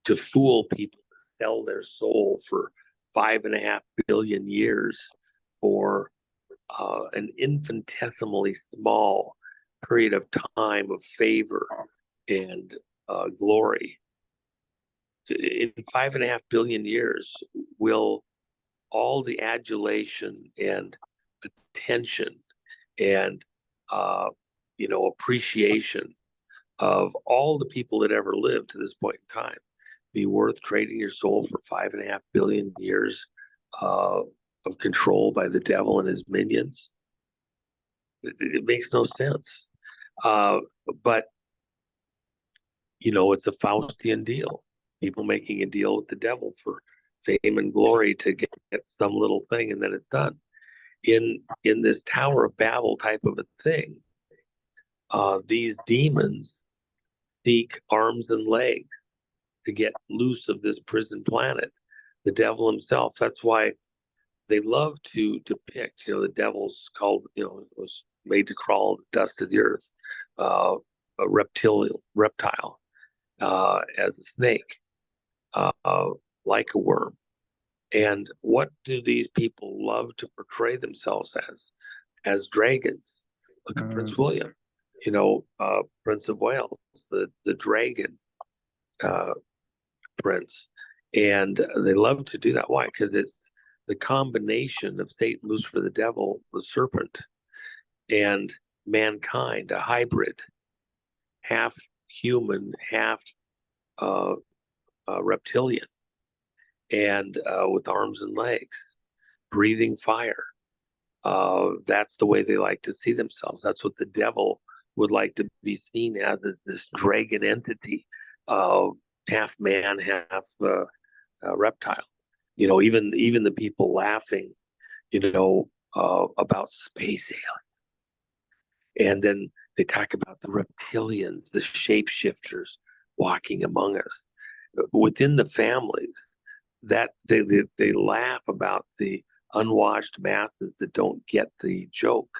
to fool people, to sell their soul for 5.5 billion years for an infinitesimally small period of time of favor and glory. In 5.5 billion years, will all the adulation and attention and appreciation of all the people that ever lived to this point in time be worth trading your soul for 5.5 billion years of control by the devil and his minions? It makes no sense. But it's a Faustian deal. People making a deal with the devil for fame and glory to get some little thing, and then it's done. In this Tower of Babel type of a thing, these demons seek arms and legs to get loose of this prison planet. The devil himself. That's why they love to depict. The devil's called. Was made to crawl in the dust of the earth, a reptile, as a snake, like a worm. And what do these people love to portray themselves as? As dragons. Look at Prince William, Prince of Wales, the dragon prince. And they love to do that. Why? Because it's the combination of Satan, Lucifer, the devil, the serpent, and mankind, a hybrid, half human, half reptilian, and with arms and legs, breathing fire. That's the way they like to see themselves. That's what the devil would like to be seen as, this dragon entity, half man, half reptile. Even the people laughing, about space alien, and then they talk about the reptilians, the shapeshifters walking among us within the families. That they laugh about the unwashed masses that don't get the joke,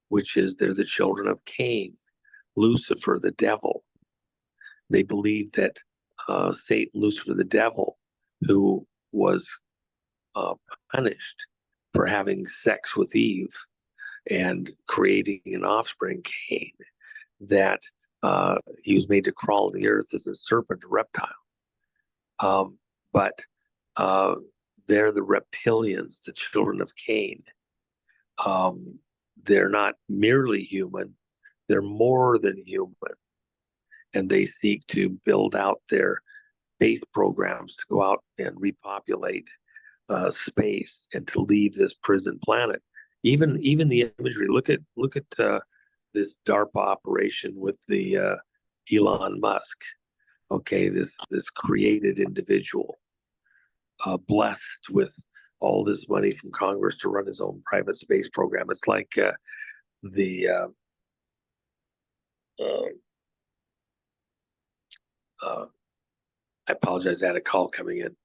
which is they're the children of Cain, Lucifer, the devil. They believe that Satan, Lucifer, the devil, who was punished for having sex with Eve and creating an offspring, Cain, that he was made to crawl on the earth as a serpent, a reptile. But they're the reptilians, the children of Cain. They're not merely human, they're more than human. And they seek to build out their space programs to go out and repopulate space and to leave this prison planet. Even the imagery. Look at this DARPA operation with the Elon Musk. Okay, this created individual, blessed with all this money from Congress to run his own private space program. It's like I apologize, I had a call coming in.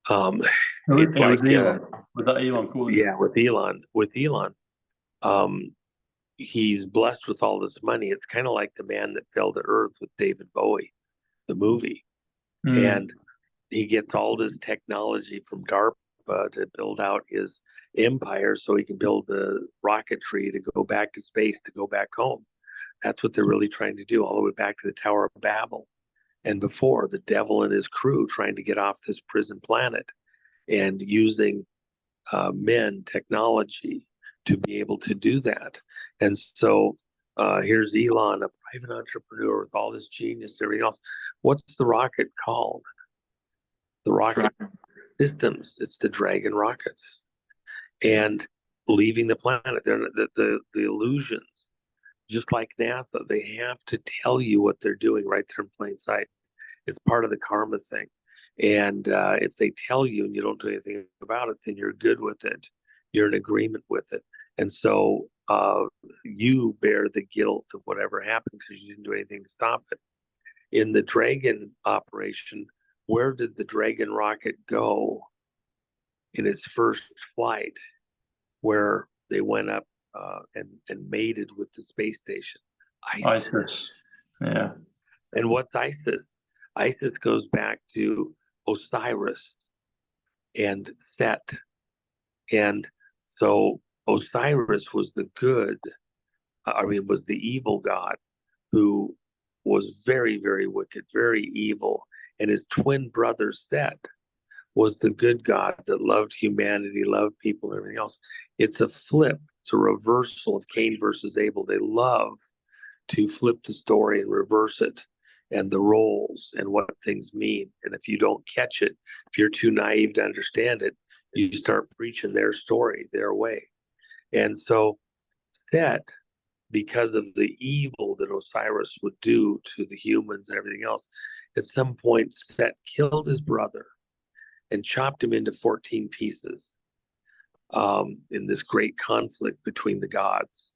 It was Elon. With that Elon calling. Yeah, with Elon. He's blessed with all this money. It's kind of like The Man That Fell to Earth with David Bowie, the movie. And he gets all this technology from DARPA to build out his empire so he can build the rocketry to go back to space, to go back home. That's what they're really trying to do, all the way back to the Tower of Babel. And before, the devil and his crew trying to get off this prison planet and using men, technology to be able to do that. And so here's Elon, a private entrepreneur with all this genius and everything else. What's the rocket called? The rocket systems. It's the Dragon rockets. And leaving the planet, the illusions, just like NASA, they have to tell you what they're doing right there in plain sight. It's part of the karma thing. And if they tell you and you don't do anything about it, then you're good with it. You're in agreement with it. And so you bear the guilt of whatever happened because you didn't do anything to stop it. In the Dragon operation, where did the Dragon rocket go in its first flight, where they went up and mated with the space station? Isis. Yeah. And what's Isis? Isis goes back to Osiris and Set. And so Osiris was the good, was the evil god who was very, very wicked, very evil. And his twin brother Set was the good God that loved humanity, loved people, and everything else. It's a flip, it's a reversal of Cain versus Abel. They love to flip the story and reverse it and the roles and what things mean. And if you don't catch it, if you're too naive to understand it, you start preaching their story, their way. And so Set, because of the evil that Osiris would do to the humans and everything else, at some point Set killed his brother and chopped him into 14 pieces in this great conflict between the gods.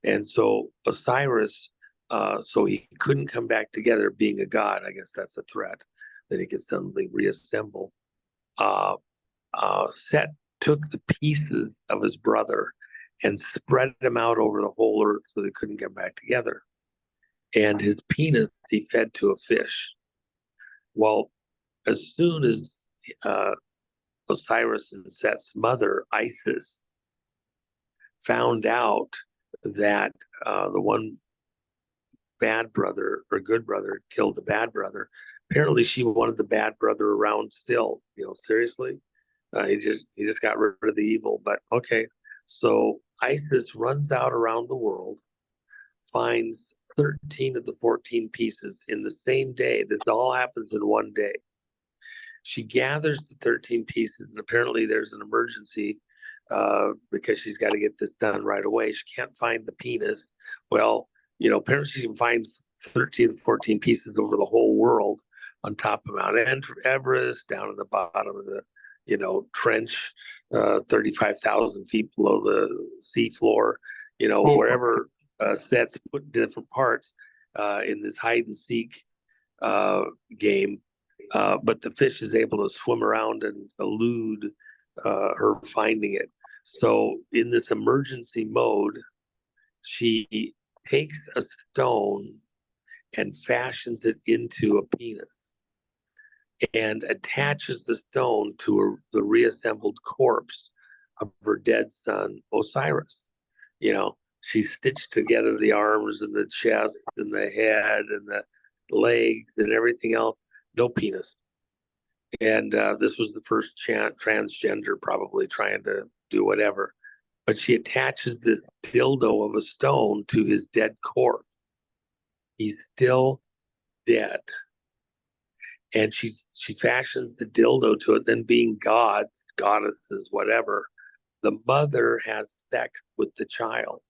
And so Osiris, so he couldn't come back together being a god. I guess that's a threat that he could suddenly reassemble. Set took the pieces of his brother and spread them out over the whole earth so they couldn't get back together. And his penis he fed to a fish. Well, as soon as Osiris and Set's mother, Isis, found out that the one bad brother or good brother killed the bad brother, apparently she wanted the bad brother around still. Seriously? He just got rid of the evil. But okay, so Isis runs out around the world, finds 13 of the 14 pieces in the same day. This all happens in one day. She gathers the 13 pieces, and apparently there's an emergency because she's got to get this done right away. She can't find the penis. Well, apparently she can find 13 to 14 pieces over the whole world, on top of Mount Everest, down in the bottom of the, trench, 35,000 feet below the seafloor, wherever Sets put different parts in this hide and seek game. But the fish is able to swim around and elude her finding it. So in this emergency mode, she takes a stone and fashions it into a penis and attaches the stone to the reassembled corpse of her dead son, Osiris. She stitched together the arms and the chest and the head and the legs and everything else. No penis. And this was the first transgender probably trying to do whatever. But she attaches the dildo of a stone to his dead corpse. He's still dead. And she fashions the dildo to it. Then being gods, goddesses, whatever, the mother has sex with the child.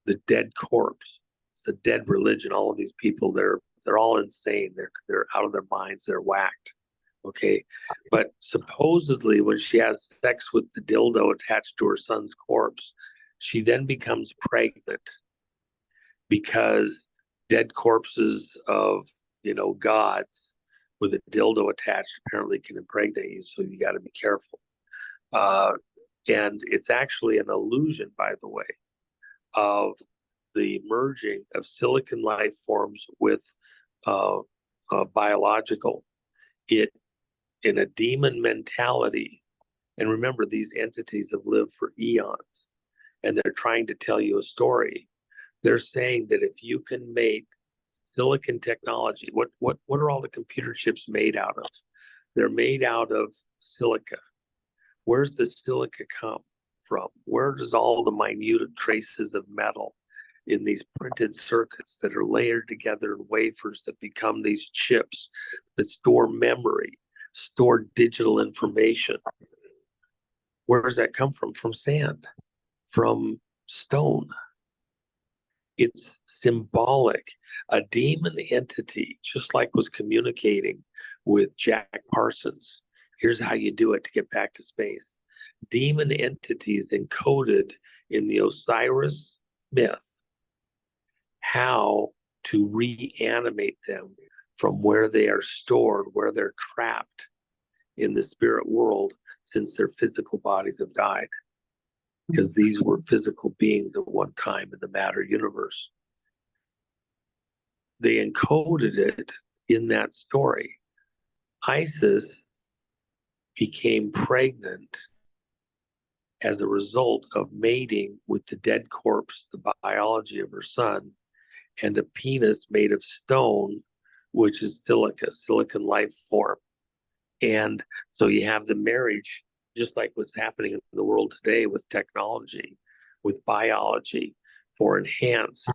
The dead corpse. It's the dead religion. All of these people, they're all insane. They're out of their minds. They're whacked. Okay. But supposedly when she has sex with the dildo attached to her son's corpse, she then becomes pregnant because dead corpses of, gods with a dildo attached apparently can impregnate you. So you got to be careful. And it's actually an illusion, by the way, of the merging of silicon life forms with biological. It, in a demon mentality, and remember, these entities have lived for eons, and they're trying to tell you a story. They're saying that if you can make silicon technology, what are all the computer chips made out of? They're made out of silica. Where's the silica come from? Where does all the minute traces of metal in these printed circuits that are layered together in wafers that become these chips that store memory, store digital information? Where does that come from? From sand, from stone. It's symbolic. A demon entity, just like was communicating with Jack Parsons. Here's how you do it to get back to space. Demon entities encoded in the Osiris myth, how to reanimate them from where they are stored, where they're trapped in the spirit world since their physical bodies have died. Because these were physical beings at one time in the matter universe. They encoded it in that story. Isis became pregnant as a result of mating with the dead corpse, the biology of her son, and a penis made of stone, which is silica, silicon life form. And so you have the marriage, just like what's happening in the world today with technology, with biology, for enhanced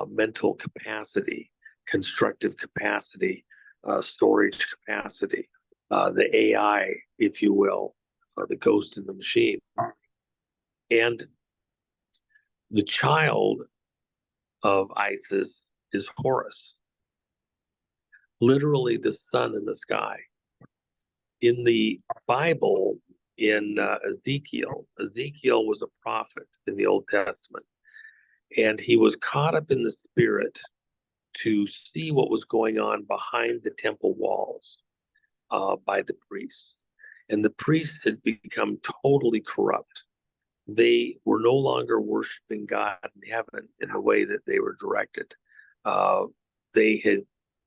mental capacity, constructive capacity, storage capacity, the AI, if you will, the ghost in the machine. And the child of Isis is Horus, literally the sun in the sky. In the Bible, in Ezekiel was a prophet in the Old Testament, and he was caught up in the spirit to see what was going on behind the temple walls by the priests. And the priests had become totally corrupt. They were no longer worshiping God in heaven in the way that they were directed. They had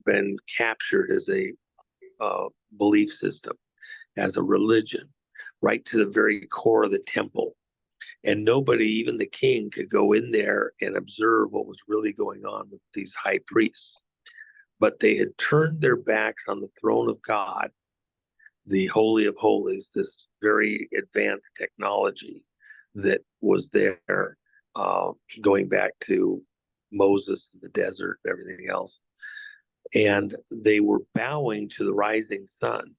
been captured as a belief system, as a religion, right to the very core of the temple. And nobody, even the king, could go in there and observe what was really going on with these high priests. But they had turned their backs on the throne of God, the Holy of Holies, this very advanced technology that was there, going back to Moses in the desert and everything else. And they were bowing to the rising sun.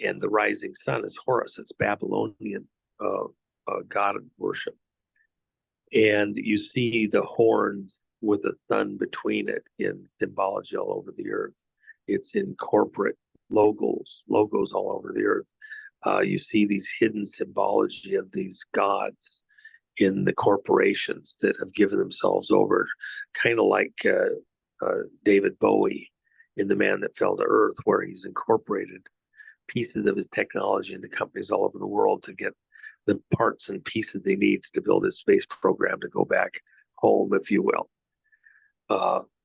And the rising sun is Horus. It's Babylonian god of worship. And you see the horns with a sun between it in symbology all over the earth. It's in corporate logos all over the earth. You see these hidden symbology of these gods in the corporations that have given themselves over, kind of like David Bowie in The Man That Fell to Earth, where he's incorporated pieces of his technology into companies all over the world to get the parts and pieces he needs to build his space program to go back home, if you will.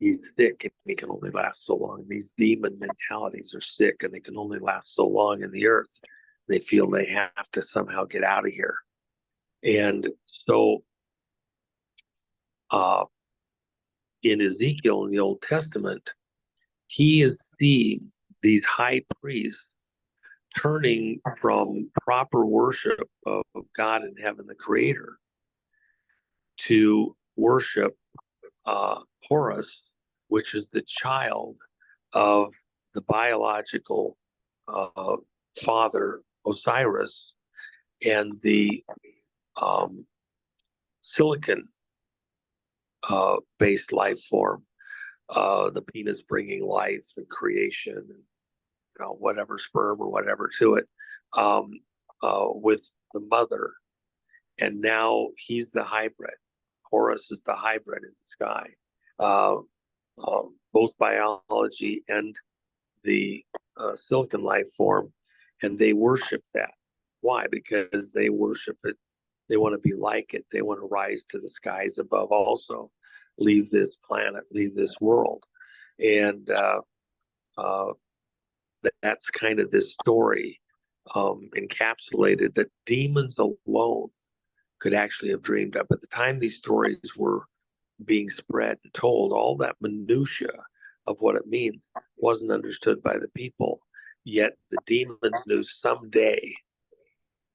He's sick and he can only last so long. These demon mentalities are sick and they can only last so long in the earth. They feel they have to somehow get out of here. And so in Ezekiel in the Old Testament, he is seeing these high priests turning from proper worship of God in heaven, the creator, to worship Horus, which is the child of the biological father Osiris, and the silicon based life form, the penis bringing life and creation and whatever sperm or whatever to it, with the mother. And now he's the hybrid. Horus is the hybrid in the sky, both biology and the silicon life form. And they worship that. Why? Because they worship it. They want to be like it. They want to rise to the skies above also, leave this planet, leave this world. And that's kind of this story encapsulated that demons alone could actually have dreamed up. At the time these stories were being spread and told, all that minutia of what it means wasn't understood by the people. Yet the demons knew someday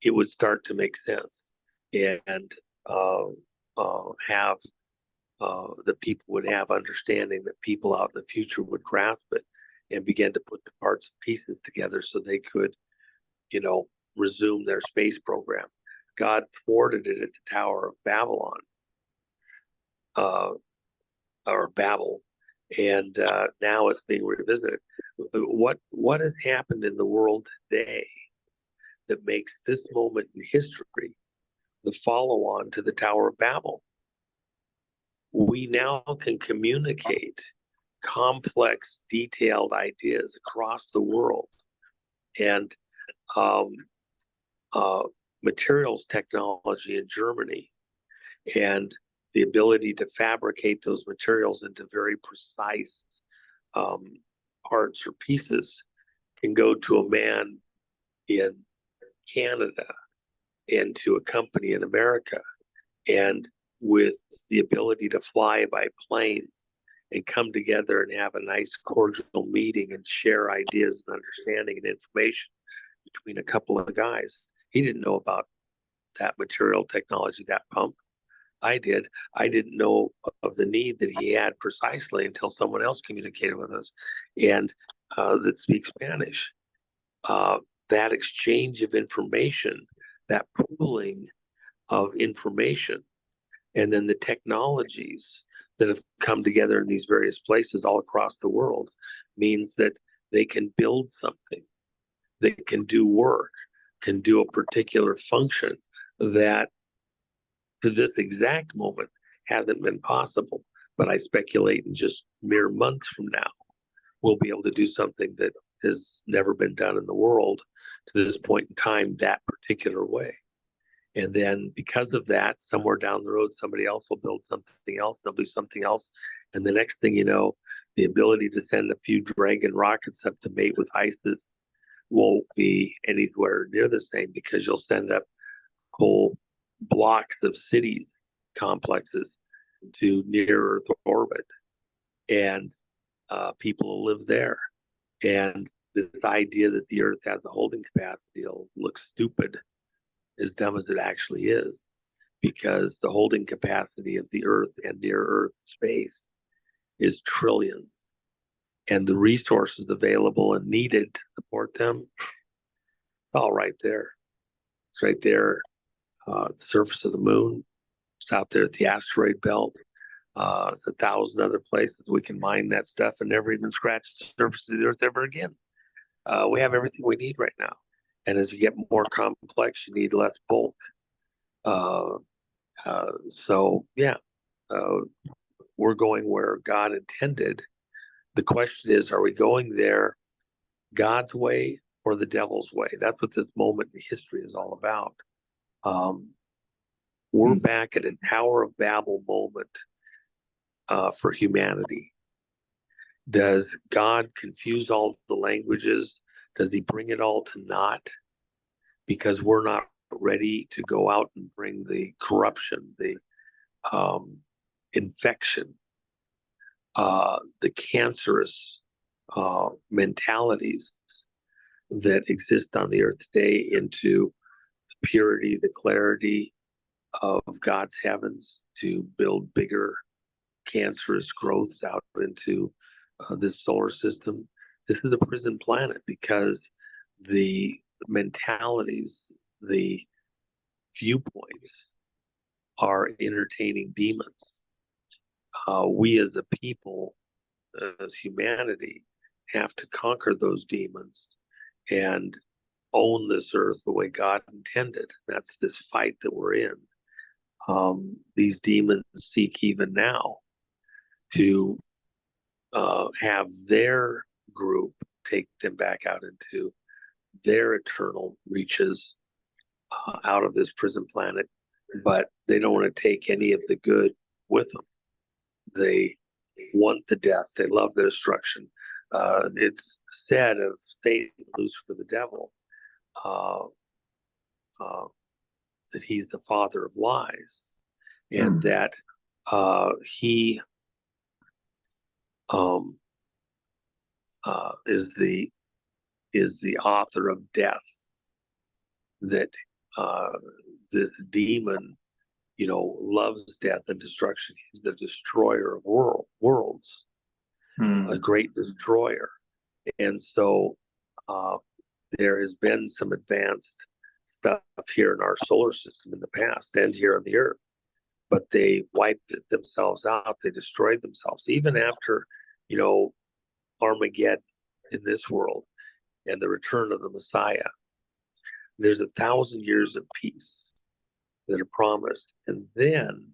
it would start to make sense, and have the people would have understanding that people out in the future would grasp it and begin to put the parts and pieces together so they could, resume their space program. God thwarted it at the Tower of Babylon, or Babel, and now it's being revisited. What has happened in the world today that makes this moment in history the follow-on to the Tower of Babel? We now can communicate complex, detailed ideas across the world, and materials technology in Germany, and the ability to fabricate those materials into very precise parts or pieces can go to a man in Canada and to a company in America, and with the ability to fly by plane and come together and have a nice cordial meeting and share ideas and understanding and information between a couple of guys. He didn't know about that material technology, that pump. I did. I didn't know of the need that he had precisely until someone else communicated with us, and that speaks Spanish. That exchange of information, that pooling of information, and then the technologies that have come together in these various places all across the world means that they can build something, they can do work, can do a particular function that to this exact moment hasn't been possible. But I speculate in just mere months from now, we'll be able to do something that has never been done in the world to this point in time, that particular way. And then because of that, somewhere down the road, somebody else will build something else, there'll be something else. And the next thing you know, the ability to send a few Dragon rockets up to mate with Isis won't be anywhere near the same, because you'll send up whole blocks of cities, complexes to near Earth orbit, and people will live there. And this idea that the Earth has a holding capacity will look stupid, as dumb as it actually is, because the holding capacity of the Earth and near Earth space is trillions, and the resources available and needed to support them, it's all right there. It's right there, the surface of the moon. It's out there at the asteroid belt. It's 1,000 other places we can mine that stuff and never even scratch the surface of the Earth ever again. We have everything we need right now. And as you get more complex, you need less bulk. So yeah, we're going where God intended. The question is, are we going there God's way or the devil's way? That's what this moment in history is all about. We're back at a Tower of Babel moment for humanity. Does God confuse all the languages? Does he bring it all to naught? Because we're not ready to go out and bring the corruption, the infection, the cancerous mentalities that exist on the earth today into the purity, the clarity of God's heavens, to build bigger cancerous growths out into this solar system. This is a prison planet, because the mentalities, the viewpoints are entertaining demons. We as a people, as humanity, have to conquer those demons and own this earth the way God intended. That's this fight that we're in. These demons seek even now to have their group take them back out into their eternal reaches out of this prison planet, but they don't want to take any of the good with them. They want the death. They love the destruction. It's said of Satan, Lucifer, the devil, uh, that he's the father of lies, and that he is the author of death. That this demon, loves death and destruction. He's the destroyer of worlds, a great destroyer. And so there has been some advanced stuff here in our solar system in the past and here on the Earth, but they wiped it themselves out. They destroyed themselves. Even after, Armageddon in this world and the return of the Messiah, there's 1,000 years of peace that are promised. And then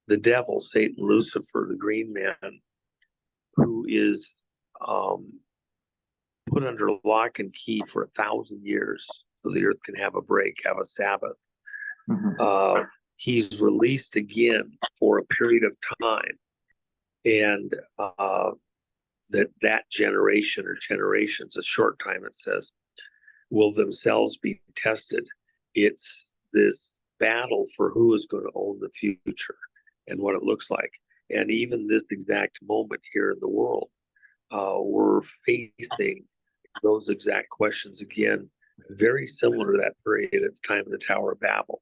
the devil, Satan, Lucifer, the green man, who is put under lock and key for 1,000 years so the earth can have a break, have a Sabbath. He's released again for a period of time. And that generation or generations, a short time, it says, will themselves be tested. It's this battle for who is going to own the future and what it looks like. And even this exact moment here in the world, we're facing those exact questions again, very similar to that period at the time of the Tower of Babel.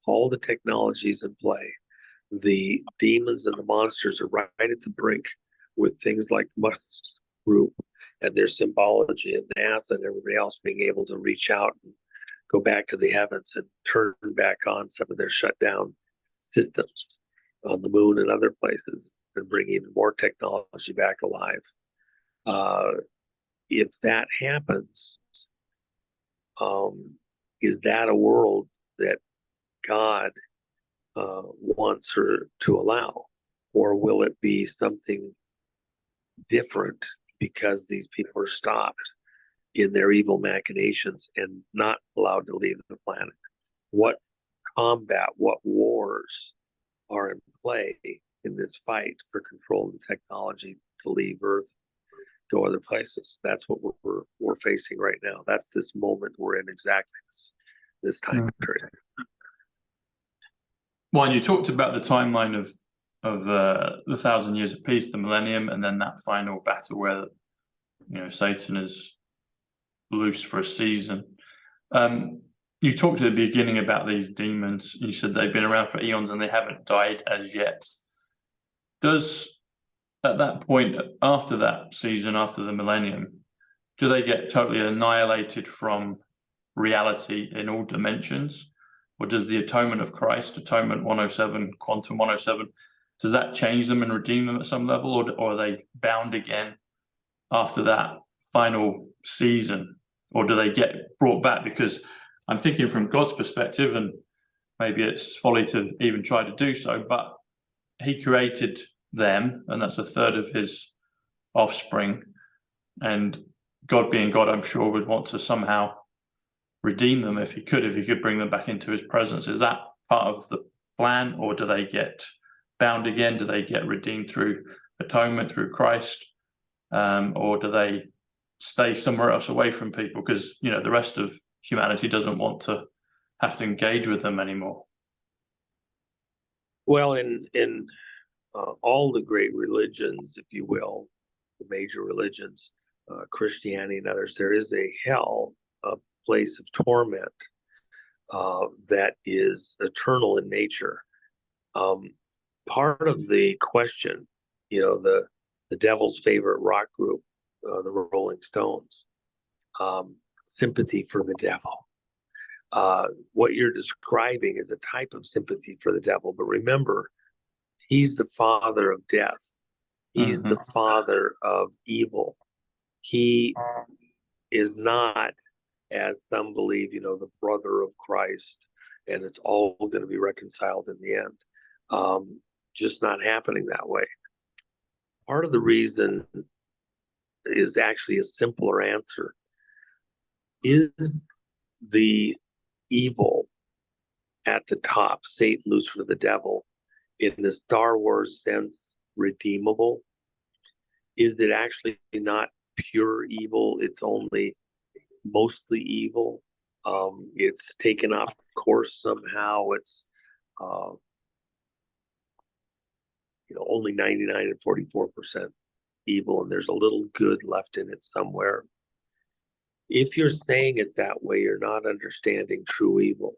All the technologies in play. The demons and the monsters are right at the brink with things like Musk's group and their symbology, and NASA and everybody else being able to reach out and go back to the heavens and turn back on some of their shut down systems on the moon and other places and bring even more technology back alive. If that happens, is that a world that God wants her to allow? Or will it be something different because these people are stopped in their evil machinations and not allowed to leave the planet? What combat, what wars are in play in this fight for control of the technology to leave Earth, go other places? That's what we're facing right now. That's this moment we're in, exactly this time period. Well, you talked about the timeline of the 1,000 years of peace, the millennium, and then that final battle where Satan is loose for a season. You talked at the beginning about these demons. You said they've been around for eons and they haven't died as yet. Does, at that point, after that season, after the millennium, do they get totally annihilated from reality in all dimensions? Or does the atonement of Christ, atonement 107, quantum 107, does that change them and redeem them at some level? Or are they bound again after that final season? Or do they get brought back? Because I'm thinking from God's perspective, and maybe it's folly to even try to do so, but he created them, and that's a third of his offspring. And God being God, I'm sure would want to somehow redeem them if he could bring them back into his presence. Is that part of the plan, or do they get bound again? Do they get redeemed through atonement, through Christ? Or do they stay somewhere else away from people because the rest of humanity doesn't want to have to engage with them anymore? Well, in all the great religions, if you will, the major religions, Christianity and others, there is a hell, a place of torment that is eternal in nature. Part of the question, the devil's favorite rock group, the Rolling Stones, sympathy for the devil. What you're describing is a type of sympathy for the devil, but remember, he's the father of death. He's the father of evil. He is not, as some believe, the brother of Christ, and it's all going to be reconciled in the end. Just not happening that way. Part of the reason is actually a simpler answer. Is the evil at the top, Satan, Lucifer, the devil, in the Star Wars sense, redeemable? Is it actually not pure evil? It's only mostly evil. It's taken off course somehow. It's only 99 and 44% evil, and there's a little good left in it somewhere. If you're saying it that way, you're not understanding true evil.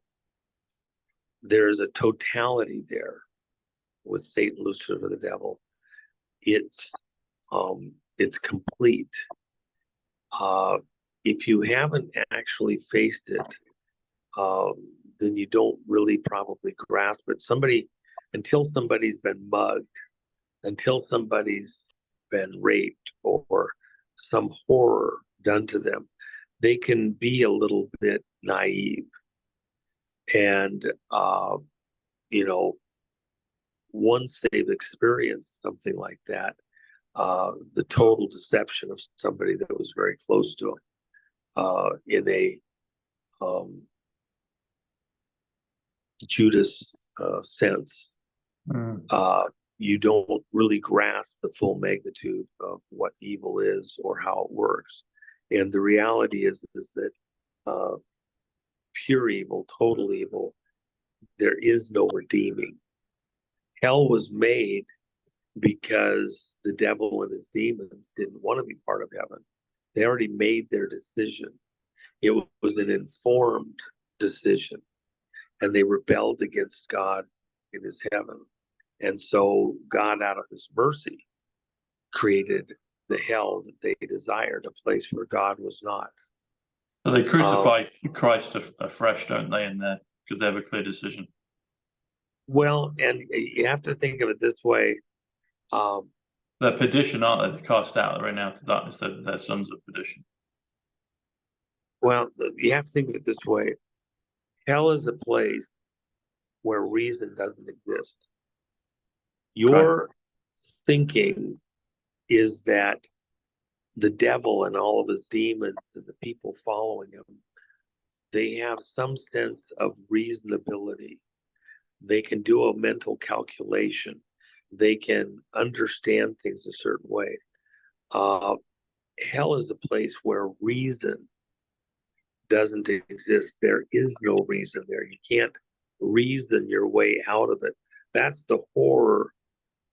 There's a totality there with Satan, Lucifer, the devil. It's complete. If you haven't actually faced it, then you don't really probably grasp it. Until somebody's been mugged, until somebody's been raped or some horror done to them, they can be a little bit naive. And, once they've experienced something like that, the total deception of somebody that was very close to them, in a Judas sense, you don't really grasp the full magnitude of what evil is or how it works. And the reality is that pure evil, total evil, there is no redeeming. Hell was made because the devil and his demons didn't want to be part of heaven. They already made their decision. It was an informed decision, and they rebelled against God in his heaven. And so God, out of his mercy, created the hell that they desired, a place where God was not. So they crucify Christ afresh, don't they, in there, because they have a clear decision. Well, and you have to think of it this way. They're perdition, aren't they? They're cast out right now to darkness. They're sons of perdition. Well, you have to think of it this way. Hell is a place where reason doesn't exist. Your thinking is that the devil and all of his demons and the people following him, they have some sense of reasonability. They can do a mental calculation. They can understand things a certain way. Hell is a place where reason doesn't exist. There is no reason there. You can't reason your way out of it. That's the horror.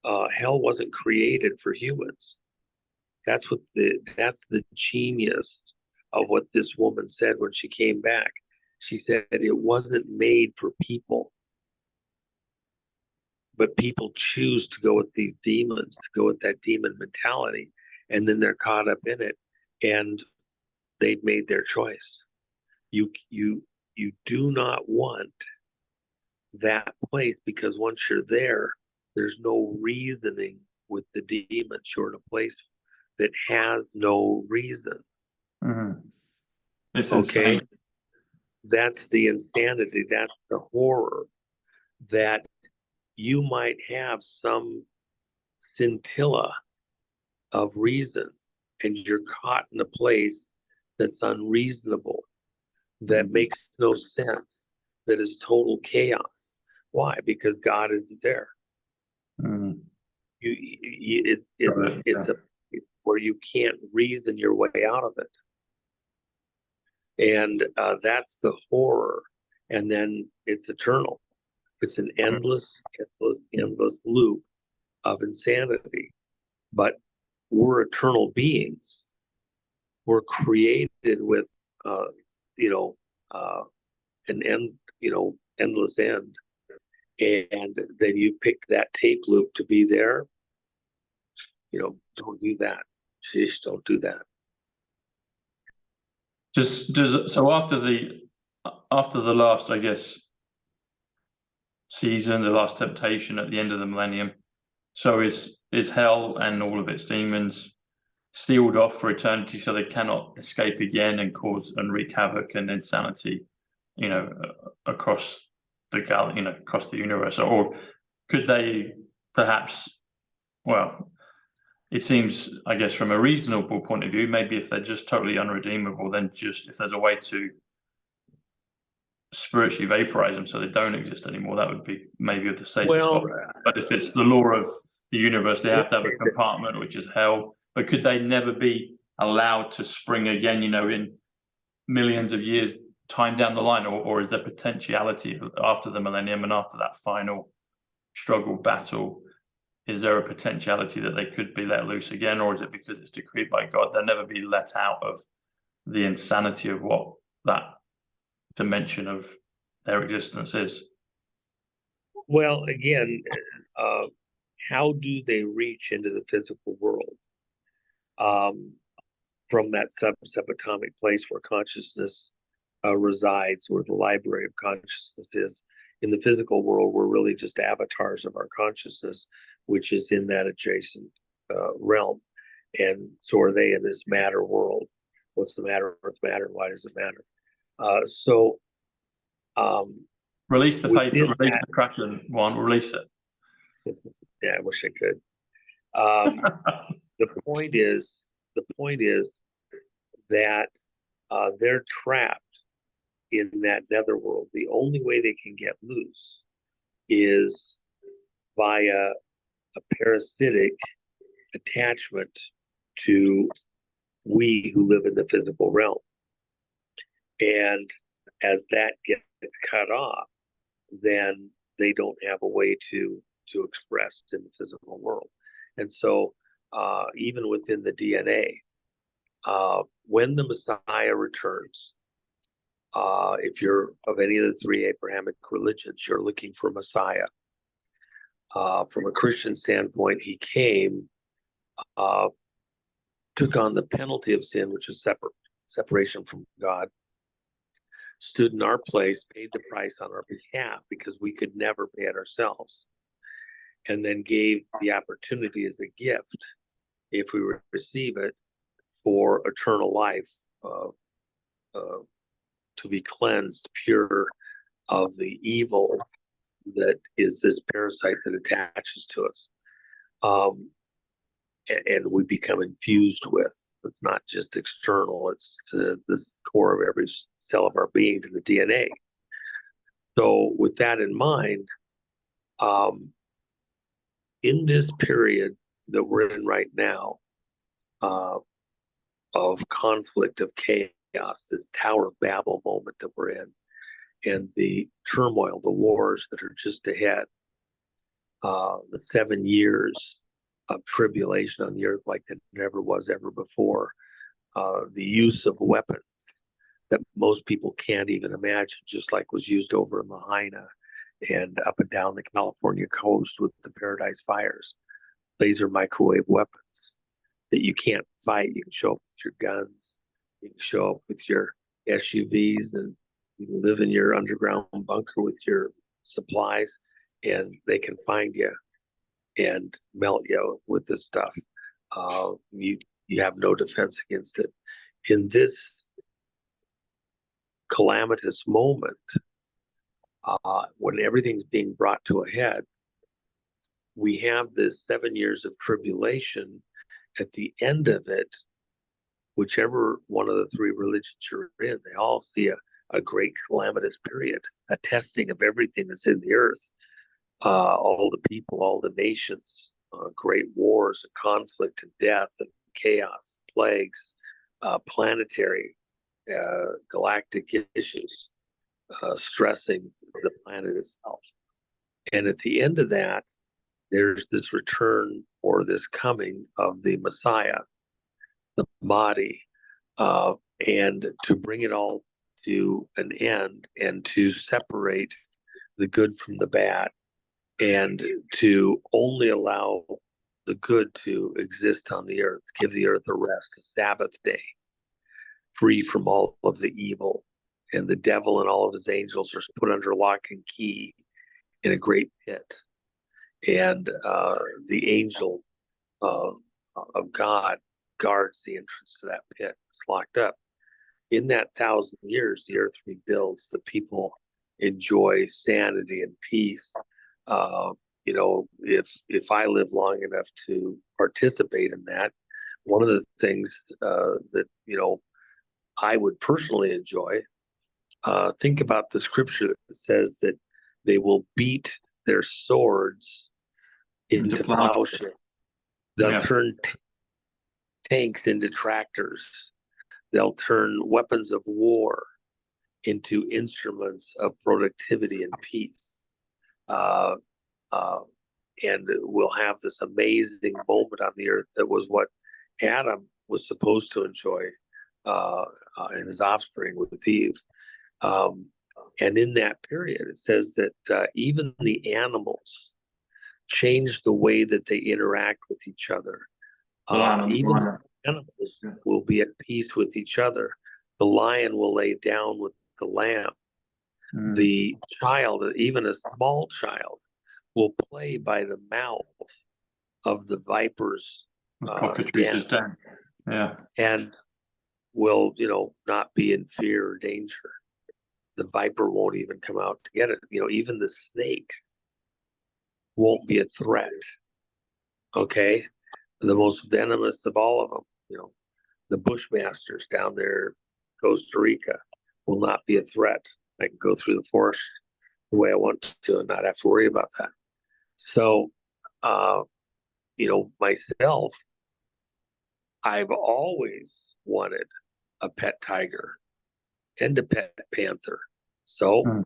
Hell wasn't created for humans. That's the genius of what this woman said when she came back. She said it wasn't made for people, but people choose to go with these demons, to go with that demon mentality, and then they're caught up in it, and they've made their choice. You do not want that place, because once you're there, there's no reasoning with the demons. You're in a place that has no reason. It's insane. That's the insanity. That's the horror, that you might have some scintilla of reason, and you're caught in a place that's unreasonable, that makes no sense, that is total chaos. Why? Because God isn't there. It's where you can't reason your way out of it. And that's the horror. And then it's eternal. It's an endless loop of insanity. But we're eternal beings. We're created with, an endless end. And then you pick that tape loop to be there. Don't do that. Just don't do that. So after the last, I guess, season, the last temptation at the end of the millennium, so is hell and all of its demons sealed off for eternity, so they cannot escape again and cause and wreak havoc and insanity, across the across the universe? Or could they perhaps, well, it seems, I guess, from a reasonable point of view, maybe if they're just totally unredeemable, then just if there's a way to spiritually vaporize them so they don't exist anymore, that would be maybe the safest option. But if it's the law of the universe, they have to have a compartment, which is hell. But could they never be allowed to spring again, in millions of years time down the line, or is there potentiality after the millennium and after that final struggle battle? Is there a potentiality that they could be let loose again, or is it because it's decreed by God they'll never be let out of the insanity of what that dimension of their existence is? Well, again, how do they reach into the physical world from that subatomic place where consciousness resides, where the library of consciousness is? In the physical world, we're really just avatars of our consciousness, which is in that adjacent realm. And so are they in this matter world. What's the matter with matter? Why does it matter? Release the paper, release the Kraken one, release it. Yeah, I wish I could. The point is that they're trapped in that netherworld. The only way they can get loose is via a parasitic attachment to we who live in the physical realm. And as that gets cut off, then they don't have a way to express in the physical world. And so even within the DNA, when the Messiah returns, if you're of any of the three Abrahamic religions, you're looking for Messiah. From a Christian standpoint, he came, took on the penalty of sin, which is separation from God, stood in our place, paid the price on our behalf because we could never pay it ourselves, and then gave the opportunity as a gift, if we receive it, for eternal life, to be cleansed, pure of the evil that is this parasite that attaches to us. And we become infused with. It's not just external, it's to the core of every cell of our being, to the DNA. So with that in mind, in this period that we're in right now, of conflict, of chaos, the Tower of Babel moment that we're in, and the turmoil, the wars that are just ahead, the 7 years of tribulation on the earth like there never was ever before, the use of weapons that most people can't even imagine, just like was used over in Lahaina and up and down the California coast with the Paradise Fires, laser microwave weapons that you can't fight. You can show up with your guns, you can show up with your SUVs, and you can live in your underground bunker with your supplies, and they can find you and melt you with this stuff. You have no defense against it. In this calamitous moment, when everything's being brought to a head, we have this 7 years of tribulation. At the end of it, whichever one of the three religions you're in, they all see a great calamitous period, a testing of everything that's in the earth, all the people, all the nations, great wars and conflict and death and chaos, plagues, planetary, galactic issues, stressing the planet itself. And at the end of that, there's this return or this coming of the Messiah, the Mahdi, and to bring it all to an end and to separate the good from the bad, and to only allow the good to exist on the earth, give the earth a rest, a Sabbath day, free from all of the evil. And the devil and all of his angels are put under lock and key in a great pit. And the angel of God guards the entrance to that pit. It's locked up. In that 1,000 years, the earth rebuilds. The people enjoy sanity and peace. If I live long enough to participate in that, one of the things that I would personally enjoy, think about the scripture that says that they will beat their swords into plowshares. They'll turn tanks into tractors. they'll turn weapons of war into instruments of productivity and peace. And we'll have this amazing moment on the earth that was what Adam was supposed to enjoy, and his offspring with Eve. And in that period, it says that even the animals change the way that they interact with each other. Even the animals will be at peace with each other. The lion will lay down with the lamb. The child, even a small child, will play by the mouth of the viper's den. Yeah. And will, not be in fear or danger. The viper won't even come out to get it. Even the snake won't be a threat. Okay? The most venomous of all of them, the bushmasters down there, Costa Rica, will not be a threat. I can go through the forest the way I want to and not have to worry about that. So, myself, I've always wanted a pet tiger and a pet panther. So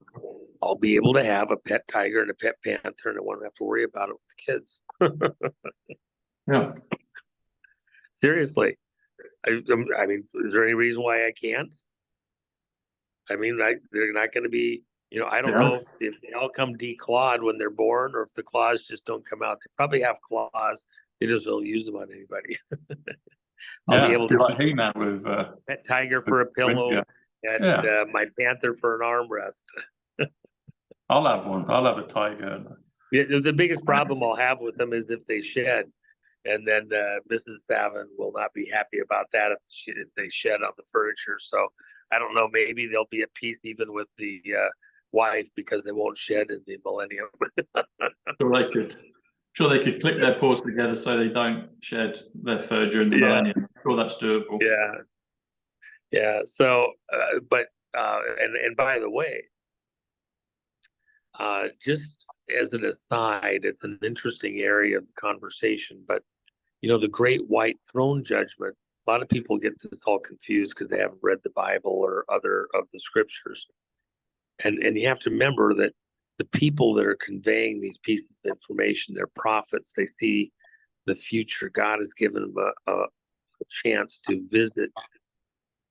I'll be able to have a pet tiger and a pet panther, and I won't have to worry about it with the kids. Yeah. Seriously. I mean, is there any reason why I can't? I mean, they're not going to be, I don't know if they all come declawed when they're born, or if the claws just don't come out. They probably have claws. They just don't use them on anybody. I'll be able to like He-Man with pet tiger for a pillow and my panther for an armrest. I'll have one. I'll have a tiger. The biggest problem I'll have with them is if they shed. And then Mrs. SAVIN will not be happy about that if they shed on the furniture. So I don't know, maybe they'll be at peace even with the wife because they won't shed in the Millennium. Sure they could click their paws together so they don't shed their fur during the Millennium. I'm sure that's doable. Yeah. So, and by the way, just as an aside, it's an interesting area of the conversation, but the great white throne judgment, a lot of people get this all confused because they haven't read the Bible or other of the scriptures. And you have to remember that the people that are conveying these pieces of information, they're prophets. They see the future. God has given them a chance to visit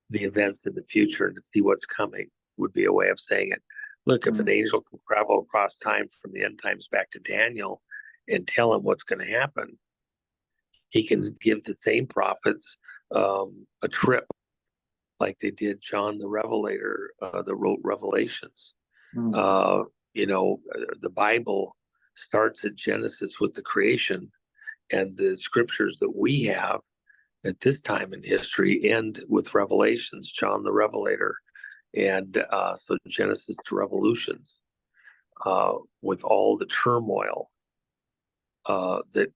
the events in the future and to see what's coming, would be a way of saying it. Look, if an angel can travel across time from the end times back to Daniel and tell him what's going to happen, he can give the same prophets a trip like they did John the Revelator that wrote Revelations. The Bible starts at Genesis with the creation, and the scriptures that we have at this time in history end with Revelations, John the Revelator. And so Genesis to Revolutions, with all the turmoil that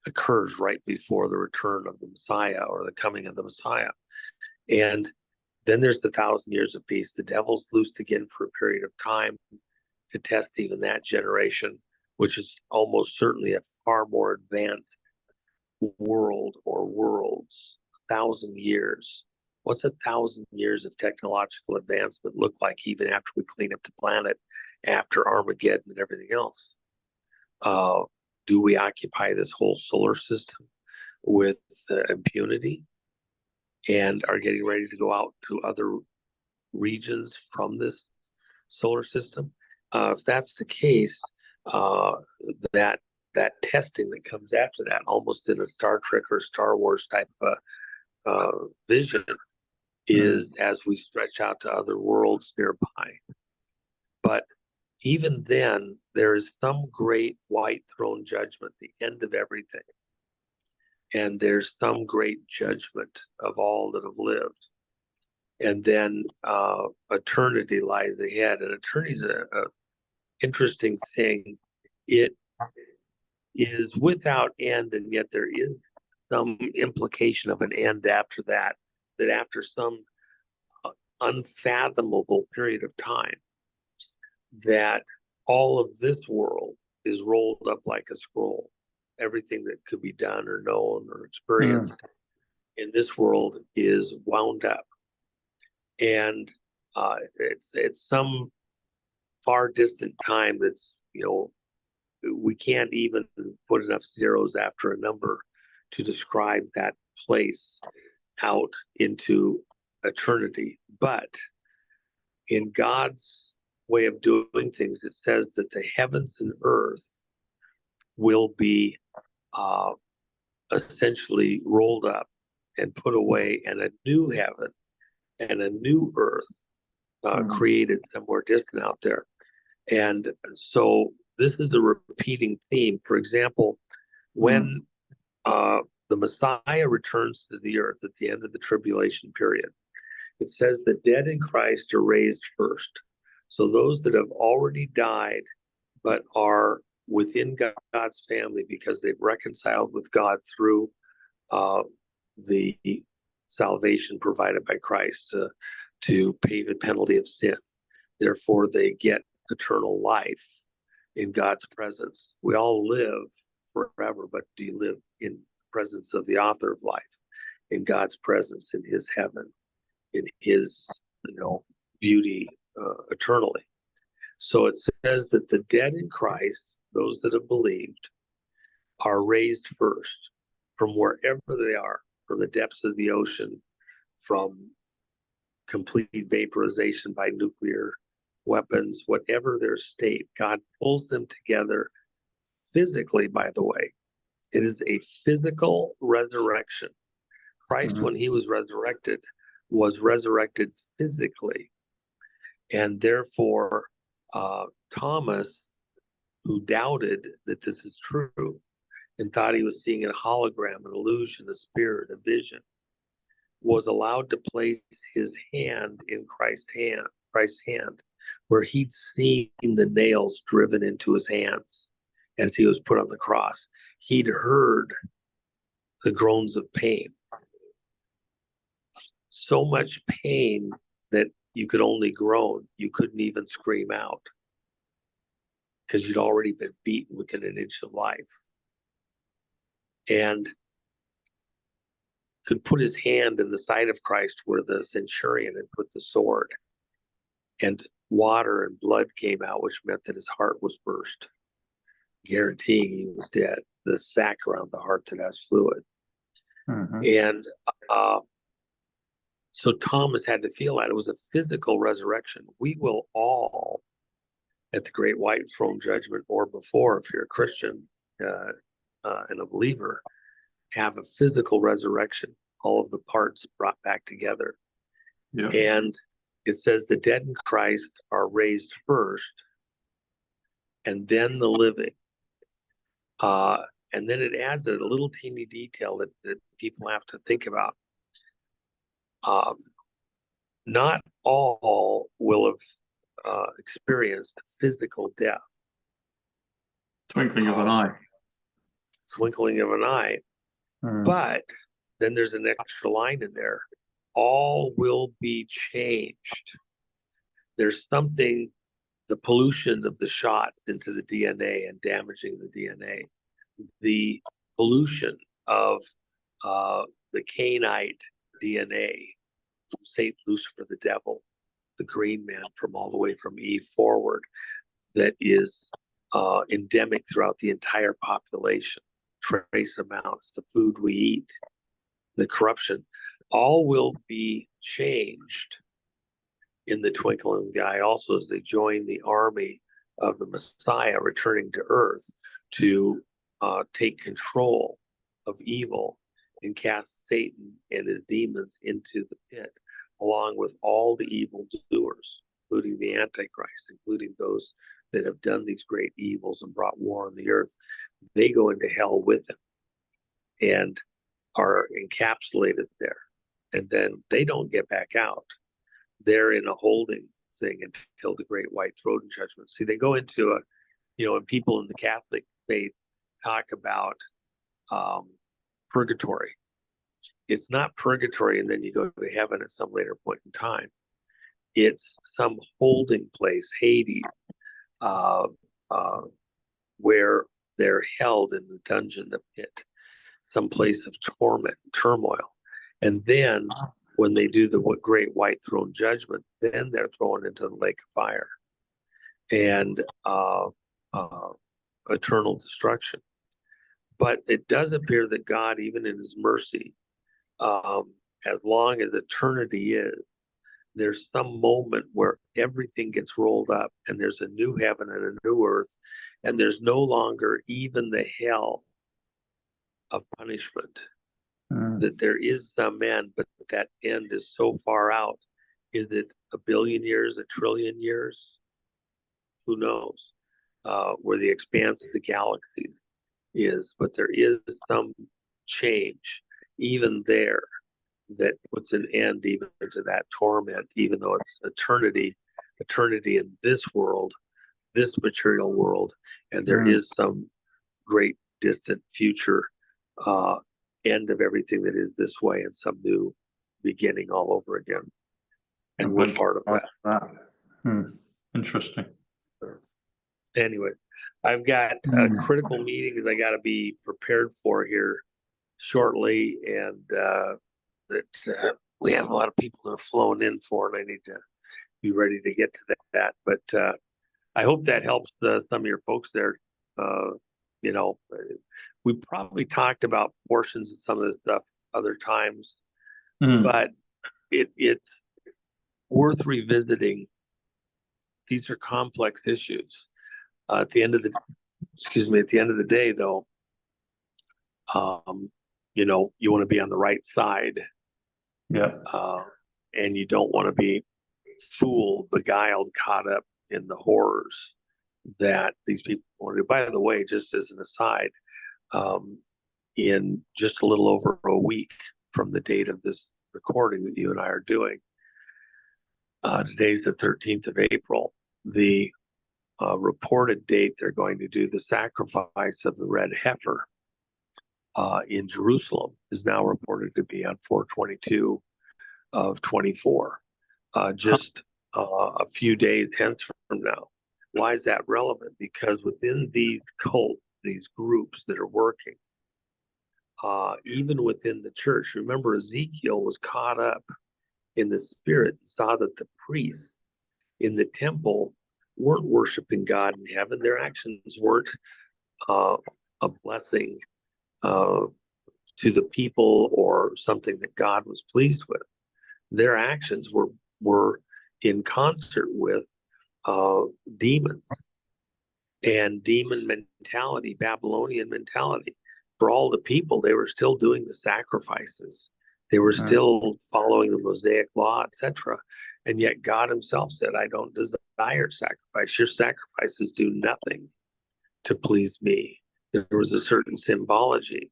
occurs right before the return of the Messiah or the coming of the Messiah. And then there's the 1,000 years of peace. The devil's loosed again for a period of time to test even that generation, which is almost certainly a far more advanced world or worlds. 1,000 years. What's 1,000 years of technological advancement look like even after we clean up the planet, after Armageddon and everything else? Do we occupy this whole solar system with impunity and are getting ready to go out to other regions from this solar system? If that's the case, that testing that comes after that, almost in a Star Trek or Star Wars type of vision, is as we stretch out to other worlds nearby. But even then, there is some great white throne judgment, the end of everything. And there's some great judgment of all that have lived. And then eternity lies ahead. And eternity is a interesting thing. It is without end, and yet there is some implication of an end after that, that after some unfathomable period of time, that all of this world is rolled up like a scroll. Everything that could be done or known or experienced in this world is wound up. and it's some far distant time that's, we can't even put enough zeros after a number to describe that place out into eternity. But in God's way of doing things, it says that the heavens and earth will be essentially rolled up and put away, and a new heaven and a new earth created somewhere distant out there. And so this is the repeating theme. For example, when the Messiah returns to the earth at the end of the tribulation period, it says the dead in Christ are raised first. So those that have already died but are within God's family because they've reconciled with God through the salvation provided by Christ to pay the penalty of sin. Therefore, they get eternal life in God's presence. We all live forever, but do you live in the presence of the author of life, in God's presence, in his heaven, in his beauty eternally? So it says that the dead in Christ, those that have believed, are raised first from wherever they are, from the depths of the ocean, from complete vaporization by nuclear weapons, whatever their state. God pulls them together physically, by the way. It is a physical resurrection. Christ, when he was resurrected physically. And therefore, Thomas, who doubted that this is true and thought he was seeing a hologram, an illusion, a spirit, a vision, was allowed to place his hand in Christ's hand, where he'd seen the nails driven into his hands as he was put on the cross. He'd heard the groans of pain. So much pain that you could only groan. You couldn't even scream out because you'd already been beaten within an inch of life. And could put his hand in the side of Christ where the centurion had put the sword, and water and blood came out, which meant that his heart was burst, guaranteeing he was dead. The sac around the heart that has fluid. And so Thomas had to feel that. It was a physical resurrection. We will all, at the great white throne judgment or before, if you're a Christian and a believer, have a physical resurrection, all of the parts brought back together. Yeah. And it says the dead in Christ are raised first, and then the living. And then it adds a little teeny detail that people have to think about. Not all will have experienced physical death. Twinkling of an eye. Twinkling of an eye. But then there's an extra line in there. All will be changed. There's something, the pollution of the shot into the DNA and damaging the DNA, the pollution of the Cainite DNA from Satan, Lucifer, the devil, the green man from all the way from Eve forward, that is endemic throughout the entire population. Trace amounts, the food we eat, the corruption, all will be changed in the twinkling of the eye also, as they join the army of the Messiah returning to earth to take control of evil and cast Satan and his demons into the pit, along with all the evil doers, including the Antichrist, including those that have done these great evils and brought war on the earth. They go into hell with him and are encapsulated there. And then they don't get back out. They're in a holding thing until the great white throne judgment. See, they go into and people in the Catholic faith talk about purgatory. It's not purgatory and then you go to heaven at some later point in time. It's some holding place, Hades, where they're held in the dungeon, the pit, some place of torment and turmoil. And then when they do the great white throne judgment, then they're thrown into the lake of fire and eternal destruction. But it does appear that God, even in his mercy, as long as eternity is, there's some moment where everything gets rolled up and there's a new heaven and a new earth, and there's no longer even the hell of punishment. That there is some end, but that end is so far out. Is it 1 billion years, 1 trillion years? Who knows where the expanse of the galaxy is, but there is some change even there that puts an end even to that torment, even though it's eternity in this world, this material world, and there is some great distant future end of everything that is this way and some new beginning all over again. And we're part of that. Interesting. Anyway, I've got critical meetings I got to be prepared for here shortly, and that we have a lot of people that have flown in for, and I need to be ready to get to that. But I hope that helps some of your folks there. We probably talked about portions of some of the stuff other times, but it's worth revisiting. These are complex issues. At the end of the day, though, you want to be on the right side. Yeah. And you don't want to be fooled, beguiled, caught up in the horrors that these people want to do. By the way, just as an aside, in just a little over a week from the date of this recording that you and I are doing, today's the 13th of April, the reported date they're going to do the sacrifice of the red heifer in Jerusalem is now reported to be on 4/22 of 24, just a few days hence from now. Why is that relevant? Because within these cults, these groups that are working, even within the church, remember Ezekiel was caught up in the spirit and saw that the priests in the temple weren't worshiping God in heaven. Their actions weren't a blessing to the people or something that God was pleased with. Their actions were in concert with demons and demon mentality, Babylonian mentality. For all the people, they were still doing the sacrifices. They were still following the Mosaic law, etc. And yet God himself said, I don't desire sacrifice. Your sacrifices do nothing to please me. There was a certain symbology.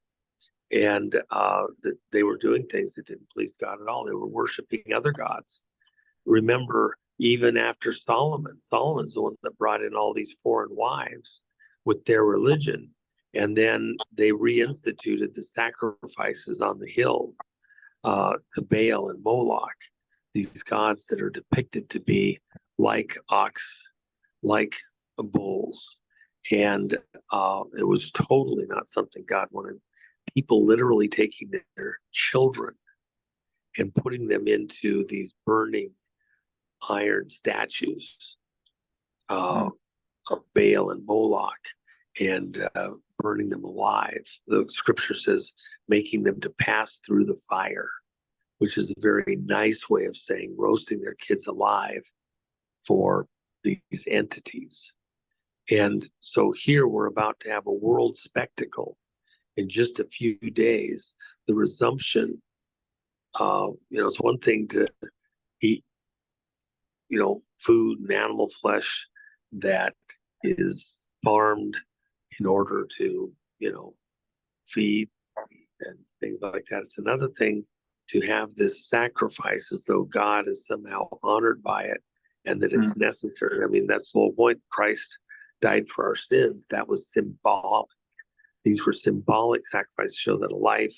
And that they were doing things that didn't please God at all. They were worshiping other gods. Remember, even after Solomon's the one that brought in all these foreign wives with their religion. And then they reinstituted the sacrifices on the hill to Baal and Moloch, these gods that are depicted to be like ox, like bulls. And it was totally not something God wanted. People literally taking their children and putting them into these burning iron statues of Baal and Moloch and burning them alive. The scripture says making them to pass through the fire, which is a very nice way of saying roasting their kids alive for these entities. And so here we're about to have a world spectacle in just a few days. The resumption it's one thing to eat food and animal flesh that is farmed in order to feed and things like that. It's another thing to have this sacrifice as though God is somehow honored by it and that it's necessary. I mean, that's the whole point. Christ died for our sins. That was symbolic. These were symbolic sacrifices to show that a life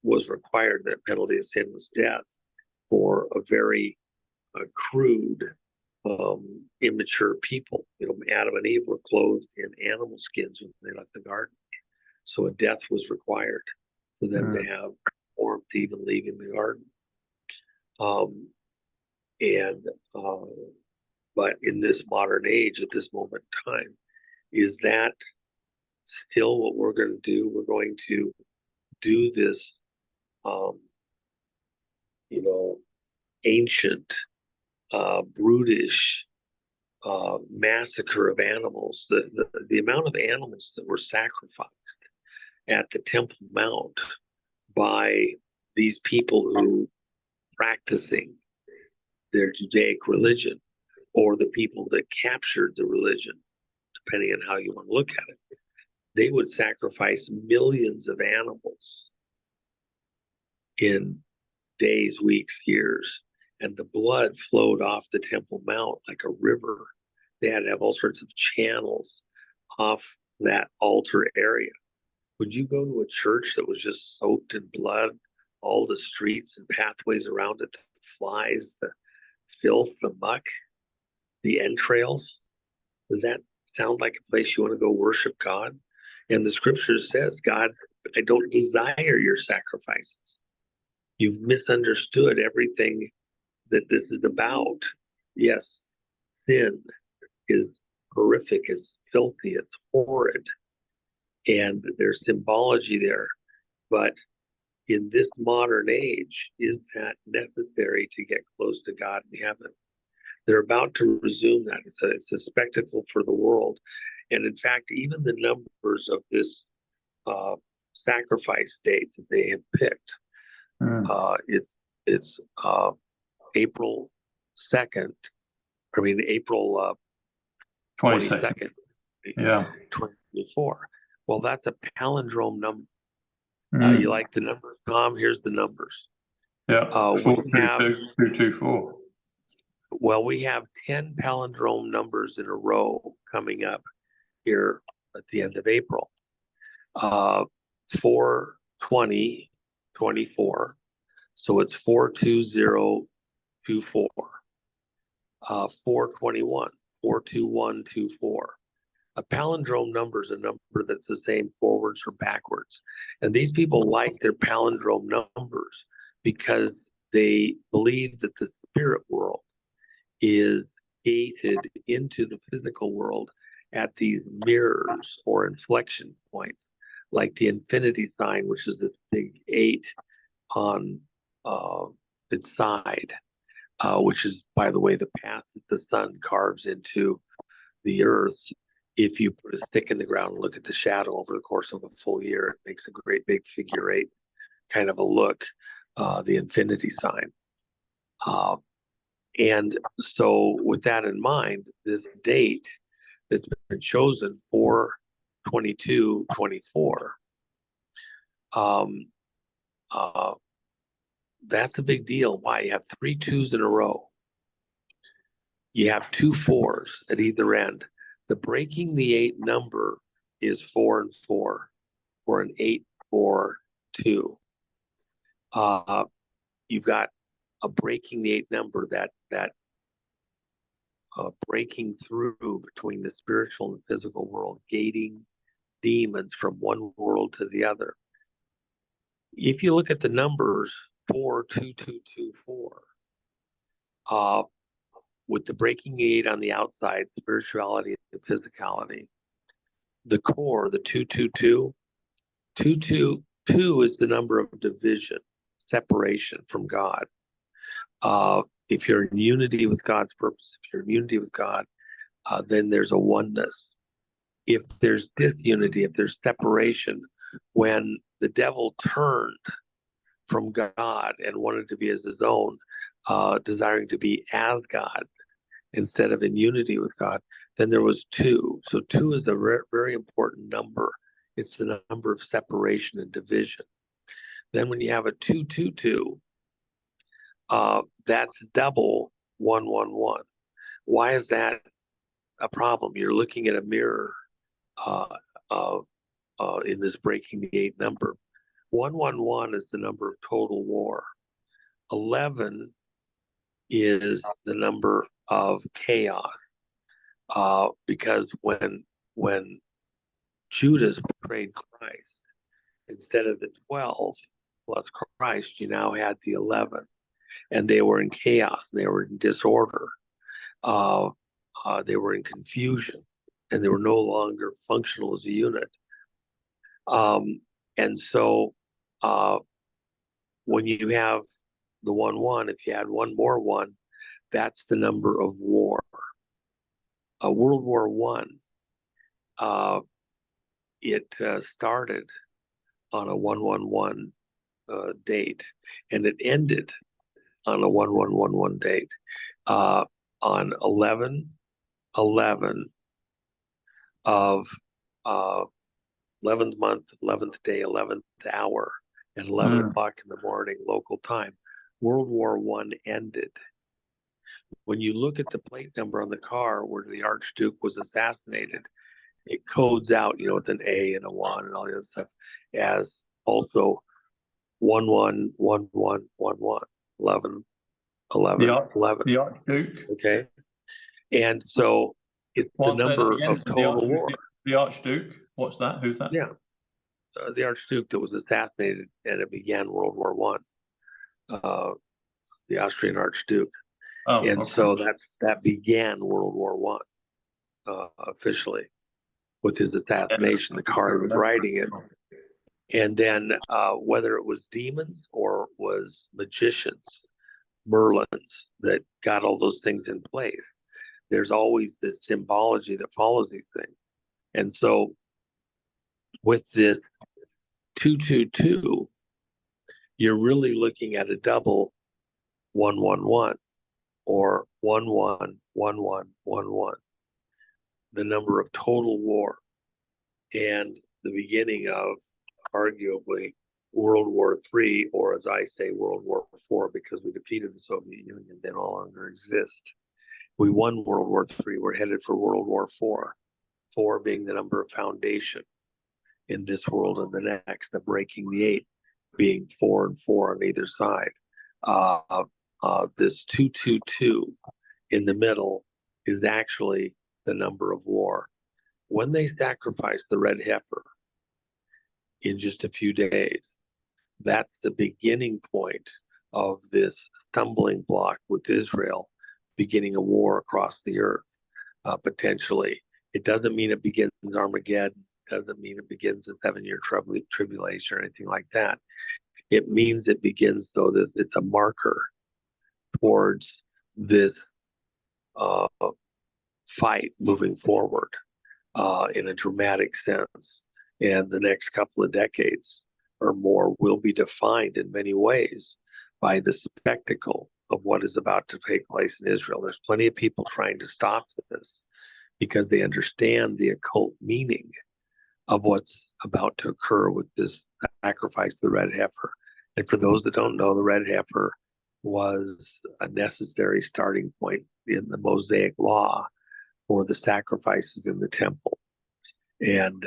was required. That penalty of sin was death for a very crude, immature people. Adam and Eve were clothed in animal skins when they left the garden. So a death was required for them to have warmth, even leaving the garden. But in this modern age, at this moment in time, is that still what we're going to do? We're going to do this, ancient, brutish massacre of animals. The amount of animals that were sacrificed at the Temple Mount by these people who practicing their Judaic religion, or the people that captured the religion, depending on how you want to look at it, they would sacrifice millions of animals in days, weeks, years, and the blood flowed off the Temple Mount like a river. They had to have all sorts of channels off that altar area. Would you go to a church that was just soaked in blood, all the streets and pathways around it, the flies, the filth, the muck, the entrails? Does that sound like a place you want to go worship God? And the scripture says, God, I don't desire your sacrifices. You've misunderstood everything that this is about. Yes, sin is horrific, it's filthy, it's horrid, and there's symbology there. But in this modern age, is that necessary to get close to God in heaven? They're about to resume that. It's a spectacle for the world. And in fact, even the numbers of this sacrifice date that they have picked, it's April 2nd, April 22nd, yeah, 2024. Well, that's a palindrome number. You like the numbers, Tom? Here's the numbers. Yeah, 422, Well, we have 10 palindrome numbers in a row coming up here at the end of April. 420, 24. So it's 42024. 421, 42124. A palindrome number is a number that's the same forwards or backwards. And these people like their palindrome numbers because they believe that the spirit world is gated into the physical world at these mirrors or inflection points, like the infinity sign, which is this big 8 on its side, which is, by the way, the path that the sun carves into the earth. If you put a stick in the ground and look at the shadow over the course of a full year, it makes a great big figure 8 kind of a look, the infinity sign. And so with that in mind, this date that's been chosen for 22-24, that's a big deal. Why? You have 3 2s in a row. You have 2 4s at either end. The breaking the 8 number is 4 and 4, or an 8-4-2. You've got a breaking the 8 number, that breaking through between the spiritual and physical world, gating demons from one world to the other. If you look at the numbers 4-2-2-2-4, with the breaking 8 on the outside, spirituality and physicality, the core, the 2-2-2, 2-2-2 is the number of division, separation from God. If you're in unity with God's purpose, if you're in unity with God, then there's a oneness. If there's disunity, if there's separation, when the devil turned from God and wanted to be as his own, desiring to be as God instead of in unity with God, then there was 2. So 2 is a very important number. It's the number of separation and division. Then when you have a 2-2-2, that's double 1-1-1. Why is that a problem? You're looking at a mirror in this breaking the 8 number. 1-1-1 is the number of total war. 11 is the number of chaos, because when Judas betrayed Christ, instead of the 12, plus Christ, you now had the 11, and they were in chaos, and they were in disorder, they were in confusion, and they were no longer functional as a unit. And so when you have the 1-1, if you add one more 1, that's the number of war. World War I, it started on a 111 date, and it ended on a 1111 date on 11/11 of 11th month, 11th day, 11th hour, and 11 o'clock in the morning local time. World War I ended. When you look at the plate number on the car where the Archduke was assassinated, it codes out, with an A and a 1 and all the other stuff, as also 111111 11 11 11. The Archduke. Okay, and so it's the number of total war. The Archduke. What's that? Who's that? Yeah, the Archduke that was assassinated, and it began World War I. The Austrian Archduke. So that began World War I officially with his assassination. The car he was riding in, and then whether it was demons or was magicians, Merlins, that got all those things in place, there's always this symbology that follows these things. And so with this 222, you're really looking at a double 111 or 111111, the number of total war and the beginning of arguably World War III, or as I say, World War IV, because we defeated the Soviet Union. They no longer exist. We won World War III. We're headed for World War IV, 4 being the number of foundation in this world and the next, the breaking the 8 being 4 and 4 on either side. This 222 in the middle is actually the number of war. When they sacrifice the red heifer in just a few days, that's the beginning point of this stumbling block with Israel beginning a war across the earth, potentially. It doesn't mean it begins Armageddon. Doesn't mean it begins a 7-year tribulation or anything like that. It means it begins, though, that it's a marker towards this fight moving forward in a dramatic sense. And the next couple of decades or more will be defined in many ways by the spectacle of what is about to take place in Israel. There's plenty of people trying to stop this because they understand the occult meaning of what's about to occur with this sacrifice of the red heifer. And for those that don't know, the red heifer was a necessary starting point in the Mosaic law for the sacrifices in the temple. And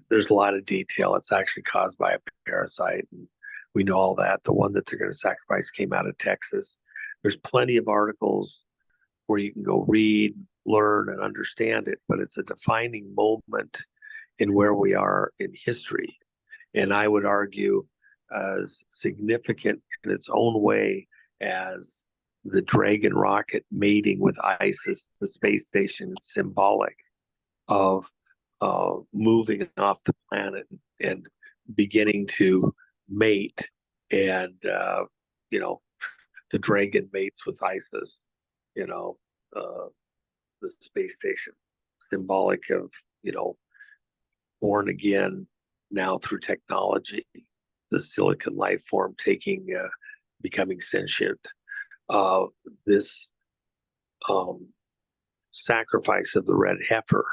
there's a lot of detail. It's actually caused by a parasite, and we know all that. The one that they're going to sacrifice came out of Texas. There's plenty of articles where you can go read, learn, and understand it, but it's a defining moment in where we are in history. And I would argue as significant in its own way as the Dragon rocket mating with Isis, the space station, is symbolic of moving off the planet and beginning to mate. And, the Dragon mates with Isis, the space station, symbolic of, born again now through technology, the silicon life form becoming sentient. This sacrifice of the red heifer,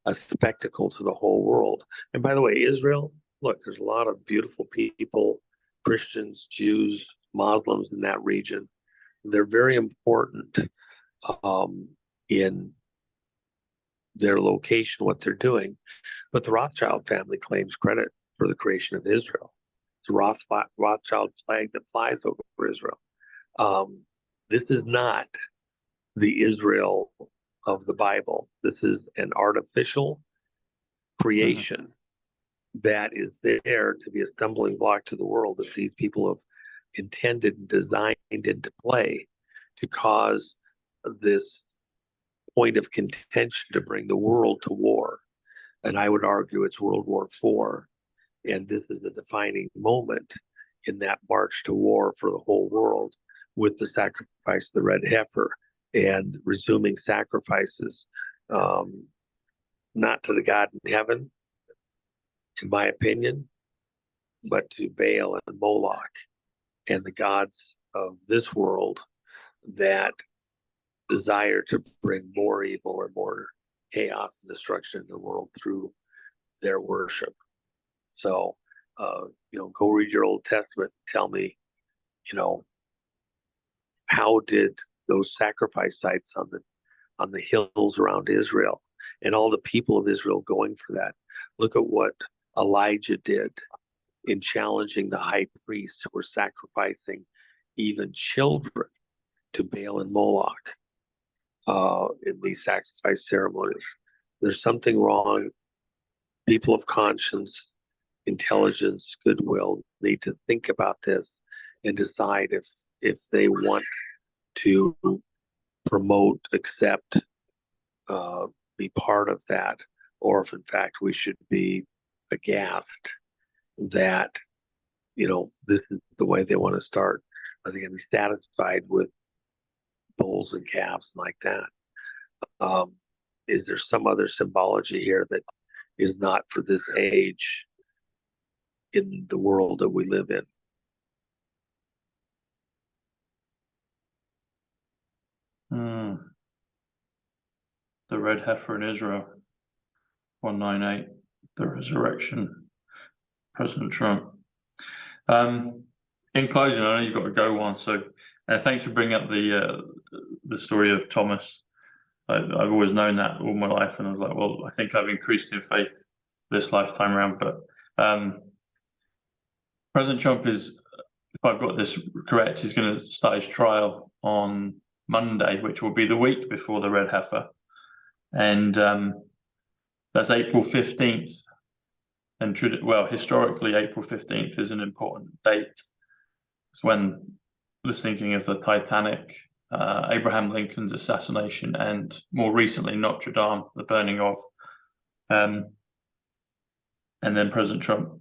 a spectacle to the whole world. And by the way, Israel, look, there's a lot of beautiful people, Christians, Jews, Muslims in that region. They're very important in their location, what they're doing. But the Rothschild family claims credit for the creation of Israel. It's a Rothschild flag that flies over Israel. This is not the Israel of the Bible. This is an artificial creation that is there to be a stumbling block to the world that these people have intended and designed into play to cause this point of contention to bring the world to war. And I would argue it's World War IV. And this is the defining moment in that march to war for the whole world, with the sacrifice of the red heifer and resuming sacrifices, not to the God in heaven, in my opinion, but to Baal and Moloch and the gods of this world that desire to bring more evil and more chaos and destruction in the world through their worship. So, go read your Old Testament and tell me, how did those sacrifice sites on the hills around Israel and all the people of Israel going for that? Look at what Elijah did in challenging the high priests who were sacrificing even children to Baal and Moloch in these sacrifice ceremonies. There's something wrong. People of conscience, intelligence, goodwill need to think about this and decide if they want to promote, accept, be part of that, or if in fact we should be aghast that this is the way they want to start. Are they going to be satisfied with bulls and calves like that? Is there some other symbology here that is not for this age in the world that we live in? The red heifer in Israel, 198, the resurrection, President Trump. In closing, I know you've got to go on, so thanks for bringing up the story of Thomas. I've always known that all my life, and I was like, well, I think I've increased in faith this lifetime around. But President Trump is, if I've got this correct, he's going to start his trial on Monday, which will be the week before the red heifer. And that's April 15th. And historically, April 15th is an important date. It's when I was thinking of the Titanic, Abraham Lincoln's assassination, and more recently, Notre Dame, the burning of. And then President Trump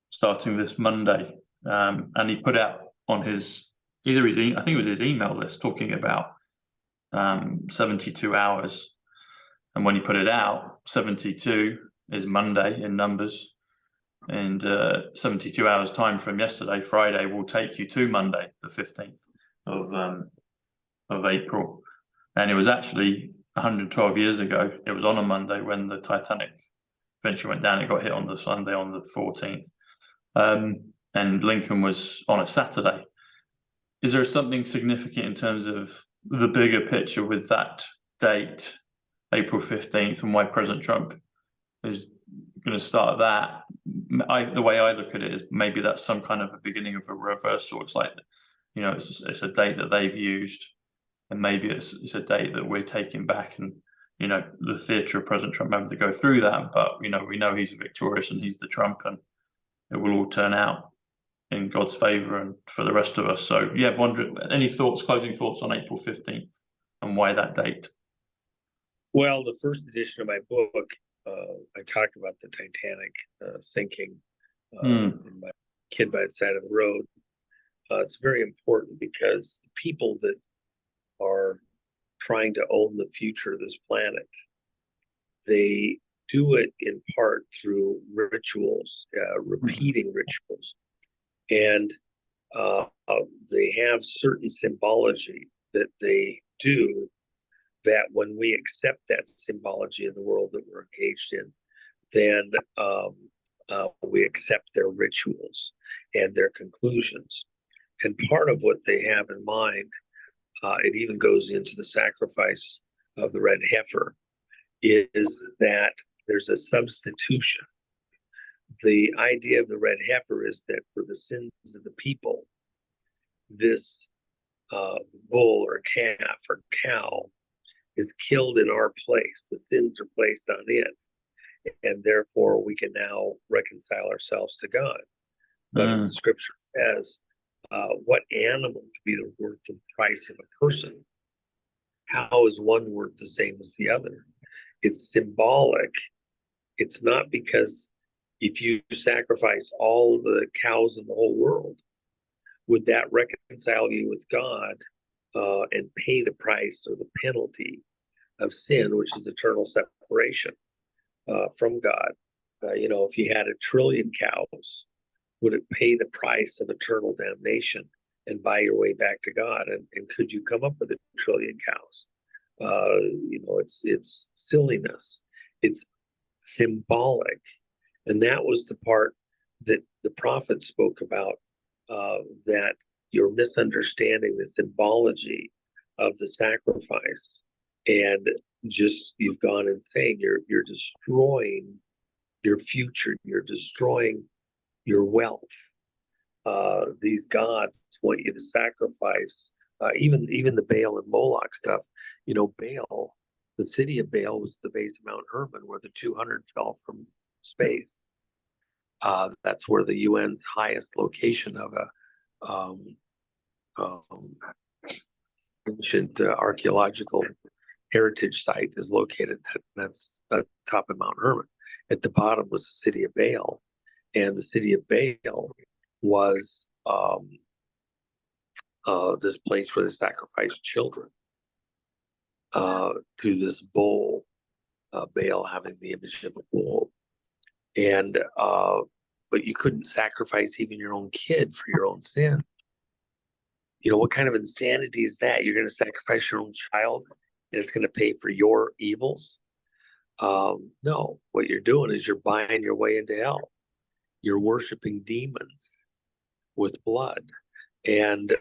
starting this Monday. And he put out on I think it was his email list, talking about 72 hours. And when he put it out, 72 is Monday in numbers. And 72 hours time from yesterday, Friday, will take you to Monday, the 15th of April. And it was actually 112 years ago. It was on a Monday when the Titanic eventually went down. It got hit on the Sunday on the 14th. And Lincoln was on a Saturday. Is there something significant in terms of the bigger picture with that date, April 15th, and why President Trump is going to start that? The way I look at it is maybe that's some kind of a beginning of a reversal. It's like, it's a date that they've used, and maybe it's a date that we're taking back, and the theatre of President Trump having to go through that. But we know he's victorious and he's the Trump, and it will all turn out in God's favor and for the rest of us. So yeah, any closing thoughts on April 15th and why that date? Well, the first edition of my book, I talked about the Titanic sinking in my Kid by the Side of the Road. It's very important because the people that are trying to own the future of this planet, they do it in part through rituals, repeating rituals. And they have certain symbology that they do, that when we accept that symbology in the world that we're engaged in, then we accept their rituals and their conclusions. And part of what they have in mind, it even goes into the sacrifice of the red heifer, is that there's a substitution. The idea of the red heifer is that for the sins of the people, this bull or calf or cow is killed in our place. The sins are placed on it. and therefore we can now reconcile ourselves to God. But as the scripture says, what animal could be the worth and price of a person? How is one worth the same as the other? It's symbolic. It's not because if you sacrifice all the cows in the whole world, would that reconcile you with God and pay the price or the penalty of sin, which is eternal separation from God? If you had 1 trillion cows, would it pay the price of eternal damnation and buy your way back to God? And could you come up with 1 trillion cows? It's silliness. It's symbolic. And that was the part that the prophet spoke about, that you're misunderstanding the symbology of the sacrifice, and just you've gone insane. You're destroying your future. You're destroying your wealth. These gods want you to sacrifice. Even the Baal and Moloch stuff. Baal, the city of Baal was the base of Mount Hermon, where the 200 fell from space. That's where the UN's highest location of a ancient archaeological heritage site is located. That's at the top of Mount Hermon. At the bottom was the city of Baal, and the city of Baal was this place where they sacrificed children to this bull, Baal having the image of a bull. And but you couldn't sacrifice even your own kid for your own sin. What kind of insanity is that? You're going to sacrifice your own child and it's going to pay for your evils? No, what you're doing is you're buying your way into hell. You're worshiping demons with blood. And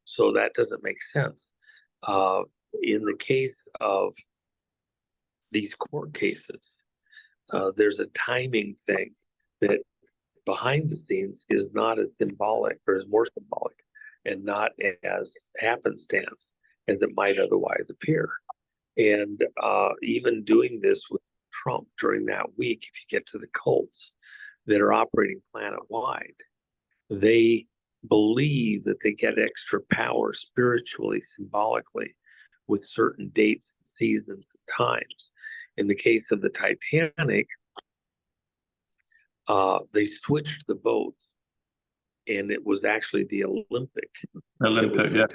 so that doesn't make sense. In the case of these court cases, there's a timing thing that behind the scenes is not as symbolic, or is more symbolic and not as happenstance as it might otherwise appear. And even doing this with Trump during that week, if you get to the cults that are operating planet-wide, they believe that they get extra power spiritually, symbolically, with certain dates, seasons, and times. In the case of the Titanic, they switched the boats, and it was actually the Olympic. Yeah.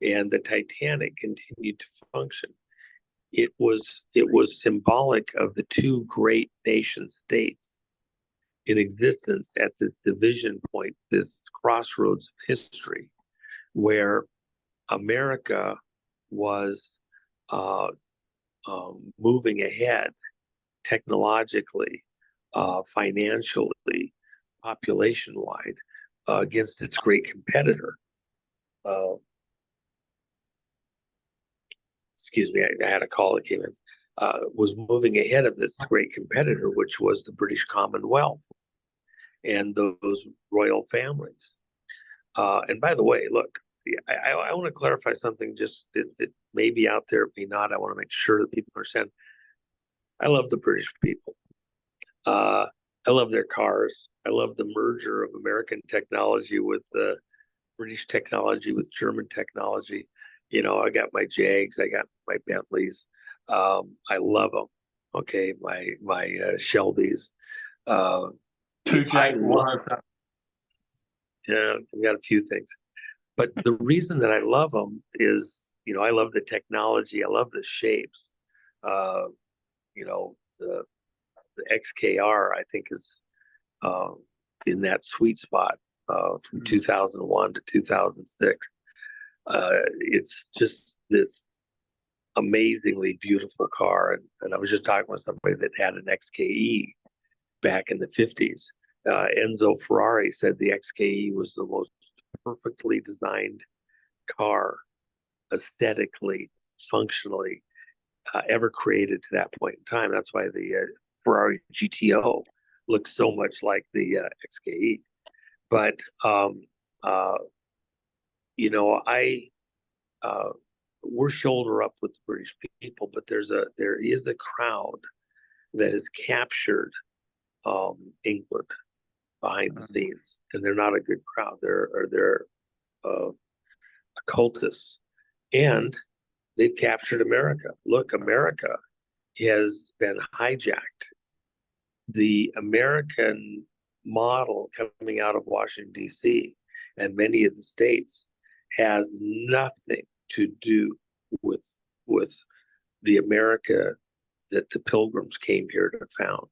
And the Titanic continued to function. It was symbolic of the two great nation states in existence at this division point, this crossroads of history, where America was moving ahead technologically, financially, population-wide, against its great competitor. Excuse me, I had a call that came in. Was moving ahead of this great competitor, which was the British Commonwealth and those royal families. And by the way, look, I want to clarify something just that may be out there, may not. I want to make sure that people understand. I love the British people. I love their cars. I love the merger of American technology with the British technology with German technology. I got my Jags, I got my Bentleys. I love them. Okay, my Shelbys. Two Jag. Yeah, we got a few things. But the reason that I love them is, I love the technology. I love the shapes. The XKR, I think, is in that sweet spot from 2001 to 2006. It's just this amazingly beautiful car. And I was just talking with somebody that had an XKE back in the 50s. Enzo Ferrari said the XKE was the most perfectly designed car, aesthetically, functionally, ever created to that point in time. That's why the Ferrari GTO looks so much like the XKE. But we're shoulder up with the British people, but there is a crowd that has captured England behind the scenes, and they're not a good crowd. They're occultists, and they've captured America. Look, America has been hijacked. The American model coming out of Washington, D.C., and many of the states has nothing to do with the America that the Pilgrims came here to found,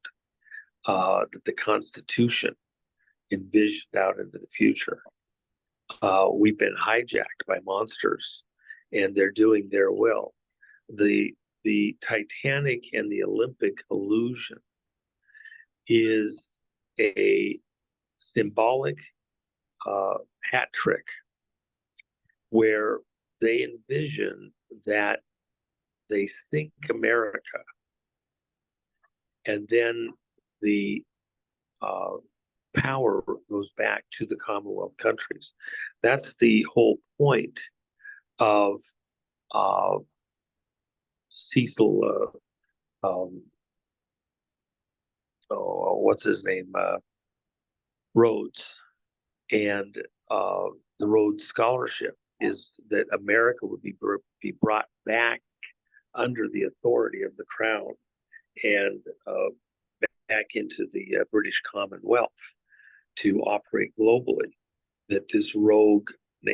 that the Constitution envisioned out into the future. We've been hijacked by monsters, and they're doing their will. The Titanic and the Olympic illusion is a symbolic hat trick where they envision that they think America, and then the power goes back to the Commonwealth countries. That's the whole point of Cecil, what's his name, Rhodes, and the Rhodes Scholarship is that America would be brought back under the authority of the crown and back into the British Commonwealth to operate globally, that this rogue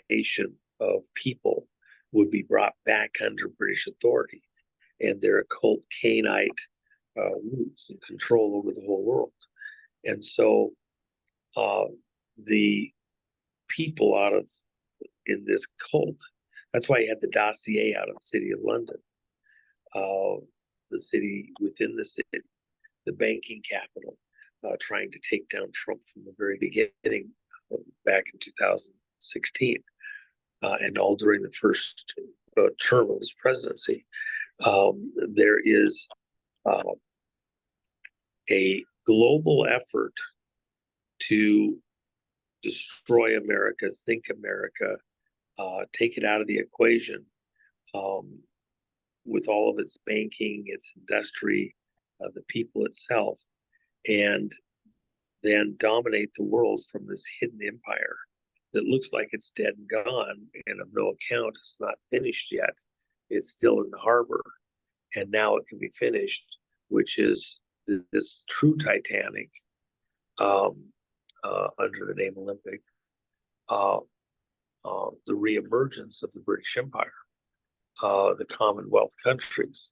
nation of people would be brought back under British authority and their occult Cainite roots and control over the whole world. And so the people in this cult, that's why you had the dossier out of the City of London, the city within the city, the banking capital, trying to take down Trump from the very beginning, back in 2016, and all during the first term of his presidency. There is a global effort to destroy America, think America, take it out of the equation, with all of its banking, its industry, the people itself, and then dominate the world from this hidden empire that looks like it's dead and gone, and of no account, it's not finished yet. It's still in the harbor, and now it can be finished, which is this true Titanic, under the name Olympic, the reemergence of the British Empire, the Commonwealth countries.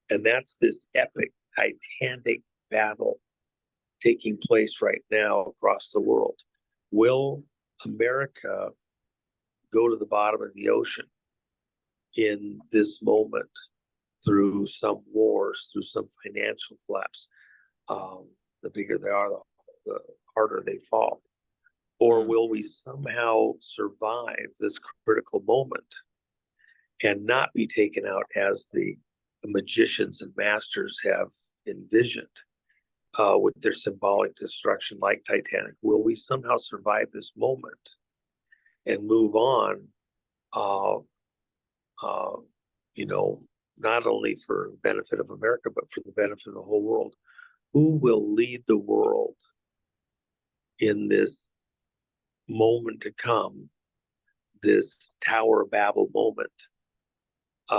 And that's this epic Titanic battle taking place right now across the world. Will America go to the bottom of the ocean in this moment through some wars, through some financial collapse? The bigger they are, the harder they fall. Or will we somehow survive this critical moment and not be taken out as the magicians and masters have envisioned, with their symbolic destruction like Titanic? Will we somehow survive this moment and move on, not only for the benefit of America, but for the benefit of the whole world? Who will lead the world in this moment to come, this Tower of Babel moment,